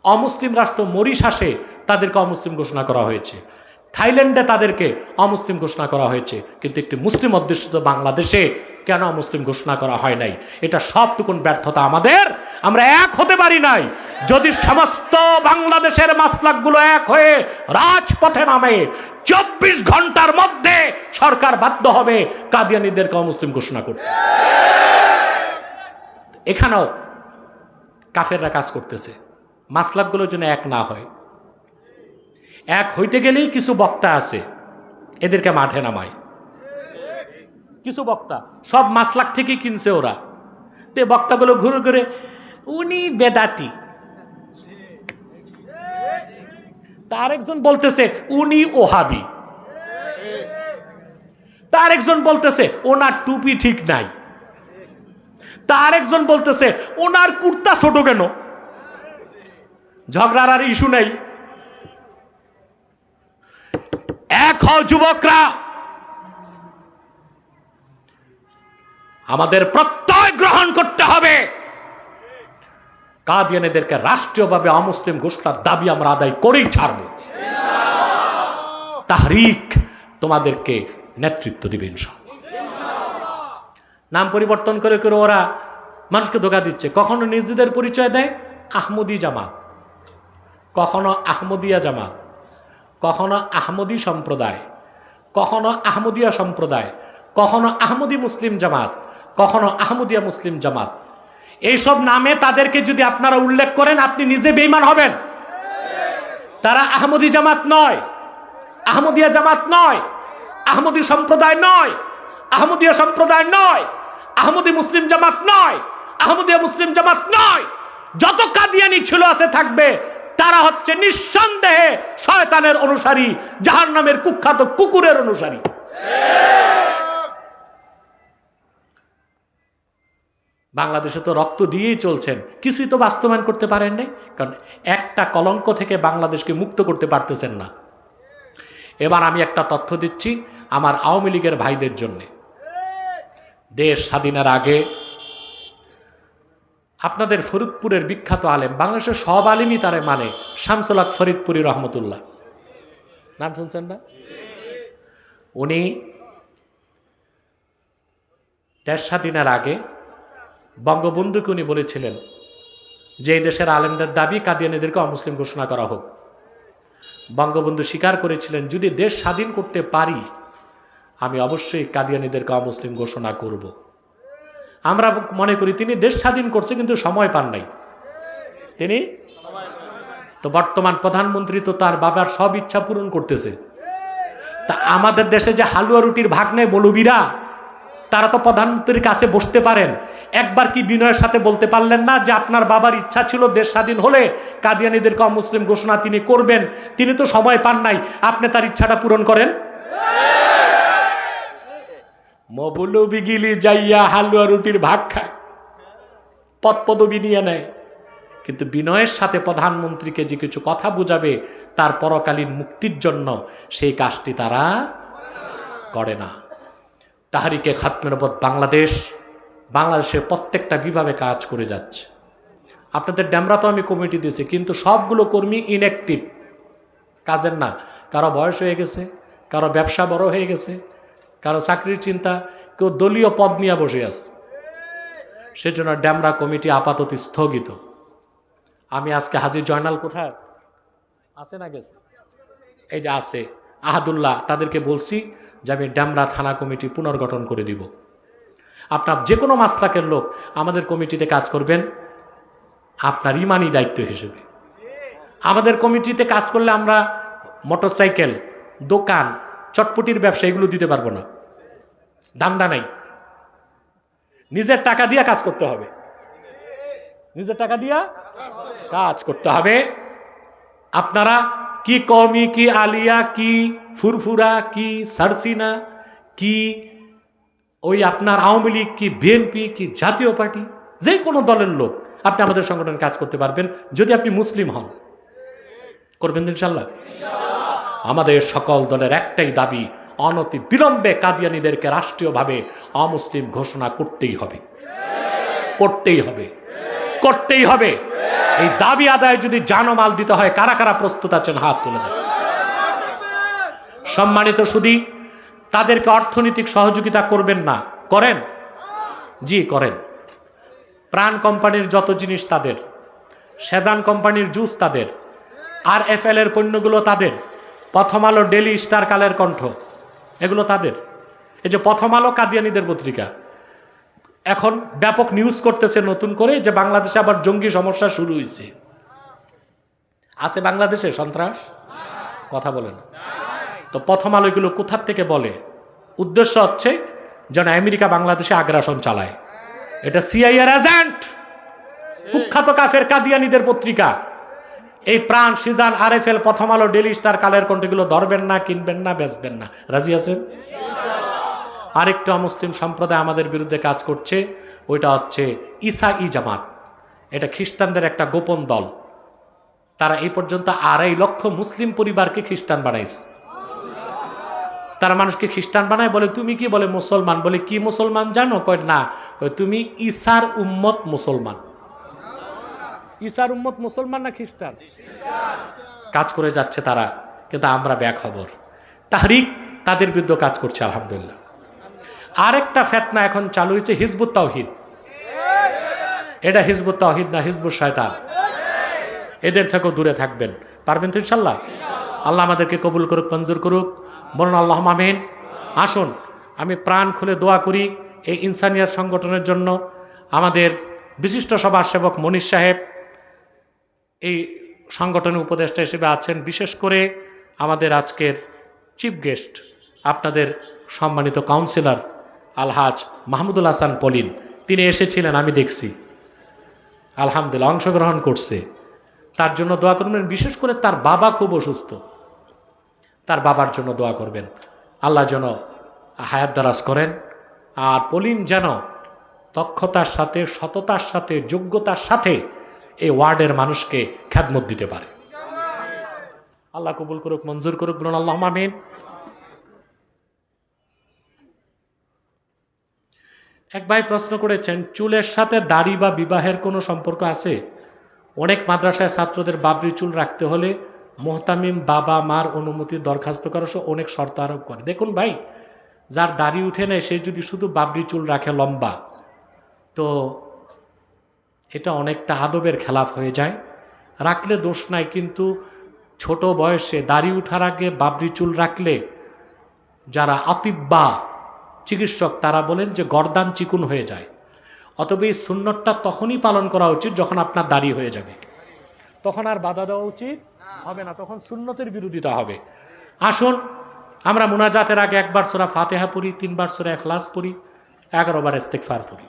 অমুসলিম রাষ্ট্র মরিশাসে তাদেরকে অমুসলিম ঘোষণা করা হয়েছে, থাইল্যান্ডে তাদেরকে অমুসলিম ঘোষণা করা হয়েছে, কিন্তু একটি মুসলিম অধ্যুষিত বাংলাদেশে কেন অমুসলিম ঘোষণা করা হয় নাই? এটা সবটুকুন ব্যর্থতা আমাদের। আমরা এক হতে পারি নাই। যদি সমস্ত বাংলাদেশের মাসলাকগুলো এক হয়ে রাজপথে নামে, 24 ঘন্টার মধ্যে সরকার বাধ্য হবে কাদিয়ানীদেরকে অমুসলিম ঘোষণা করতে। এখানেও কাফেররা কাজ করতেছে, মাসলাকগুলো যেন এক না হয়। এক হইতে গেলেই কিছু বক্তা আছে, এদেরকে মাঠে নামায়। কিছু বক্তা সব মাসলাক থেকে কিনছে ওরা, তে বক্তাগুলো ঘুরে ঘুরে উনি বেদাতি, তার একজন বলতেছে উনি ওহাবি, তার একজন বলতেছে ওনার টুপি ঠিক নাই, তার একজন বলতেছে ওনার কুর্তা ছোট কেন। ঝগড়ার আর ইস্যু নেই। এক হও যুবকরা, আমাদের প্রত্যয় গ্রহণ করতে হবে, কাদিয়ানীদেরকে রাষ্ট্রীয়ভাবে অমুসলিম ঘোষণার দাবি আমরা আদায় করেই ছাড়ব। তাহরিক তোমাদেরকে নেতৃত্ব দিবে ইনশাআল্লাহ। নাম পরিবর্তন করে করে ওরা মানুষকে ধোঁকা দিচ্ছে। কখনো নিজেদের পরিচয় দেয় আহমদি জামাত, কখনো আহমদিয়া জামাত, কখনো আহমদি সম্প্রদায়, কখনো আহমদিয়া সম্প্রদায়, কখনো আহমদি মুসলিম জামাত, কখনো আহমদিয়া মুসলিম জামাত। এইসব নামে তাদেরকে যদি আপনারা উল্লেখ করেন, আপনি নিজে বেঈমান হবেন। তারা আহমদি জামাত নয়, আহমদিয়া জামাত নয়, আহমদি সম্প্রদায় নয়, আহমদিয়া সম্প্রদায় নয়, আহমদি মুসলিম জামাত নয়, আহমদিয়া মুসলিম জামাত নয়। যত কাদিয়ানি ছিল আছে থাকবে, তারা হচ্ছে নিঃসন্দেহে শয়তানের অনুসারী, জাহান্নামের কুখ্যাত কুকুরের অনুসারী। বাংলাদেশে তো রক্ত দিয়েই চলছেন, কিছুই তো বাস্তবায়ন করতে পারেন নাই, কারণ একটা কলঙ্ক থেকে বাংলাদেশকে মুক্ত করতে পারতেছেন না। এবার আমি একটা তথ্য দিচ্ছি আমার আওয়ামী লীগের ভাইদের জন্য। দেশ স্বাধীনের আগে আপনাদের ফরিদপুরের বিখ্যাত আলেম, বাংলাদেশের সব আলেমই তারে মানে, শামসুল হক ফরিদপুরি রহমতুল্লাহ, নাম শুনছেন না? উনি দেশ স্বাধীনের আগে বঙ্গবন্ধুকে উনি বলেছিলেন যে এই দেশের আলেমদের দাবি কাদিয়ানীদেরকে অমুসলিম ঘোষণা করা হোক। বঙ্গবন্ধু স্বীকার করেছিলেন যদি দেশ স্বাধীন করতে পারি, আমি অবশ্যই কাদিয়ানীদেরকে অমুসলিম ঘোষণা করব। আমরা মনে করি তিনি দেশ স্বাধীন করছে, কিন্তু সময় পান নাই। তিনি তো বর্তমান প্রধানমন্ত্রী তো তার বাবার সব ইচ্ছা পূরণ করতেছে। তা আমাদের দেশে যে হালুয়া রুটির ভাগ নেই মৌলবীরা, তারা তো প্রধানমন্ত্রীর কাছে বসতে পারেন। একবার কি বিনয়ের সাথে বলতে পারলেন না যে আপনার বাবার ইচ্ছা ছিল দেশ স্বাধীন হলে কাদিয়ানীদেরকে অমুসলিম ঘোষণা তিনি করবেন, তিনি তো সময় পান নাই, আপনি তার ইচ্ছাটা পূরণ করেন। মৌলবি গিলি যাইয়া হালুয়া রুটির ভাগ খায়, পদ পদবি নিয়ে নেয়, কিন্তু বিনয়ের সাথে প্রধানমন্ত্রীকে যে কিছু কথা বুঝাবে তার পরকালীন মুক্তির জন্য, সেই কাজটি তারা করে না। তাহরিকে খাতমে নবুওয়াত বাংলাদেশের প্রত্যেকটা বিভাগে কাজ করে যাচ্ছে। আপনাদের ড্যামরা তো আমি কমিটি দিয়েছি, কিন্তু সবগুলো কর্মী ইনঅ্যাক্টিভ, কাজের না। কারো বয়স হয়ে গেছে, কারো ব্যবসা বড় হয়ে গেছে, কারো চাকরির চিন্তা, কেউ দলীয় পদ নিয়ে বসে আছে। সেজন্য ড্যামরা কমিটি আপাতত স্থগিত। আমি আজকে হাজী জয়নাল কোথায় আছে না গেছে, এই যে আছে আহাদুল্লাহ, তাদেরকে বলছি যে আমি ডেমরা থানা কমিটি পুনর্গঠন করে দিব। আপনার যে কোনো মাসলাকের লোক আমাদের কমিটিতে কাজ করবেন আপনার ইমানি দায়িত্ব হিসেবে। আমাদের কমিটিতে কাজ করলে আমরা মোটরসাইকেল, দোকান, চটপটির ব্যবসা এগুলো দিতে পারবো না, দান্দা নাই। নিজের টাকা দিয়ে কাজ করতে হবে, নিজের টাকা দিয়ে কাজ করতে হবে। আপনারা কি কওমি, কি আলিয়া, কি ফুরফুরা, কি সারসিনা, কি ওই আপনার আওয়ামী লীগ, কি বিএনপি, কি জাতীয় পার্টি, যে কোনো দলের লোক আপনি আমাদের সংগঠনে কাজ করতে পারবেন যদি আপনি মুসলিম হন। করবেন ইনশাল্লাহ। আমাদের সকল দলের একটাই দাবি, অনতি বিলম্বে কাদিয়ানীদেরকে রাষ্ট্রীয়ভাবে অমুসলিম ঘোষণা করতেই হবে, করতেই হবে, করতেই হবে। এই দাবি আদায় যদি জানমাল দিতে হয়, কারা কারা প্রস্তুত আছেন হাত তুলে দেন। সম্মানিত সুধী, তাদেরকে অর্থনৈতিক সহযোগিতা করবেন না? করেন, জি করেন। প্রাণ কোম্পানির যত জিনিস তাদের, সেজান কোম্পানির জুস তাদের, RFL এর পণ্যগুলো তাদের, প্রথম আলো, ডেলি স্টার, কালের কণ্ঠ এগুলো তাদের। এই যে প্রথম আলো কাদিয়ানীদের পত্রিকা এখন ব্যাপক নিউজ করতেছে নতুন করে যে বাংলাদেশে আবার জঙ্গি সমস্যা শুরু হয়েছে। আছে বাংলাদেশে সন্ত্রাস? কথা বলেন। তো প্রথম আলো এগুলো কোথার থেকে বলে? উদ্দেশ্য হচ্ছে যেন আমেরিকা বাংলাদেশে আগ্রাসন চালায়। এটা CIA এজেন্ট, কুখ্যাত কাফের কাদিয়ানীদের পত্রিকা। এই প্রাণ, সিজান, RFL, প্রথম আলো, ডেলি স্টার, কালের কণ্ঠ এগুলো ধরবেন না, কিনবেন না, বেচবেন না। রাজি আছেন? আরেকটা অমুসলিম সম্প্রদায় আমাদের বিরুদ্ধে কাজ করছে, ওইটা হচ্ছে ঈসাই জামাত। এটা খ্রিস্টানদের একটা গোপন দল। তারা এই পর্যন্ত 2.5 লক্ষ মুসলিম পরিবারকে খ্রিস্টান বানাইছে। তারা মানুষকে খ্রিস্টান বানায়, বলে তুমি কি? বলে মুসলমান। বলে কি মুসলমান জানো? কয় না। কয় তুমি ঈসার উম্মত মুসলমান। ঈসার উম্মত মুসলমান না খ্রিস্টান? কাজ করে যাচ্ছে তারা, কিন্তু আমরা বেখবর। তাহরিক তাদের বিরুদ্ধে কাজ করছে আলহামদুলিল্লাহ। আরেকটা ফেতনা এখন চালু হয়েছে, হিজবুত তাওহীদ। এটা হিজবুত তাওহীদ না, হিজবুত শয়তান। এদের থেকেও দূরে থাকবেন। পারবেন তো ইনশাল্লাহ? আল্লাহ আমাদেরকে কবুল করুক, মঞ্জুর করুক। বলুন আল্লাহুম্মা আমিন। আসুন আমি প্রাণ খুলে দোয়া করি এই ইনসানিয়াত সংগঠনের জন্য। আমাদের বিশিষ্ট সমাজসেবক মনির সাহেব এই সংগঠনের উপদেষ্টা হিসেবে আছেন। বিশেষ করে আমাদের আজকের চিফ গেস্ট, আপনাদের সম্মানিত কাউন্সিলর আলহাজ মাহমুদুল হাসান পলিন, তিনি এসেছিলেন, আমি দেখছি আলহামদুলিল্লাহ অংশগ্রহণ করছে। তার জন্য দোয়া করবেন। বিশেষ করে তার বাবা খুব অসুস্থ, তার বাবার জন্য দোয়া করবেন। আল্লাহ যেন হায়াত দারাজ করেন। আর পলিন যেন দক্ষতার সাথে, সততার সাথে, যোগ্যতার সাথে এই ওয়ার্ডের মানুষকে খেদমত দিতে পারে। আল্লাহ কবুল করুক, মঞ্জুর করুক। বলুন আল্লাহুম্মা আমিন। এক ভাই প্রশ্ন করেছেন, চুলের সাথে দাড়ি বা বিবাহের কোনো সম্পর্ক আছে? অনেক মাদ্রাসায় ছাত্রদের বাবরি চুল রাখতে হলে মোহতামিম বাবা মার অনুমতি দরখাস্ত করা সহ অনেক শর্ত আরোপ করে। দেখুন ভাই, যার দাড়ি উঠে নেয় সে যদি শুধু বাবরি চুল রাখে লম্বা, তো এটা অনেকটা আদবের খেলাফ হয়ে যায়। রাখলে দোষ নাই, কিন্তু ছোট বয়সে দাড়ি উঠার আগে বাবরি চুল রাখলে যারা আতিব্বা চিকিৎসক তারা বলেন যে গর্দান চিকুন হয়ে যায়। অতএব এই সুন্নতটা তখনই পালন করা উচিত যখন আপনার দাড়ি হয়ে যাবে, তখন আর বাধা দেওয়া উচিত হবে না, তখন সুন্নতের বিরোধিতা হবে। আসুন আমরা মুনাজাতের আগে 1 বার সূরা ফাতিহা পড়ি, 3 বার সূরা ইখলাস পড়ি, 11 বার ইস্তিগফার পড়ি।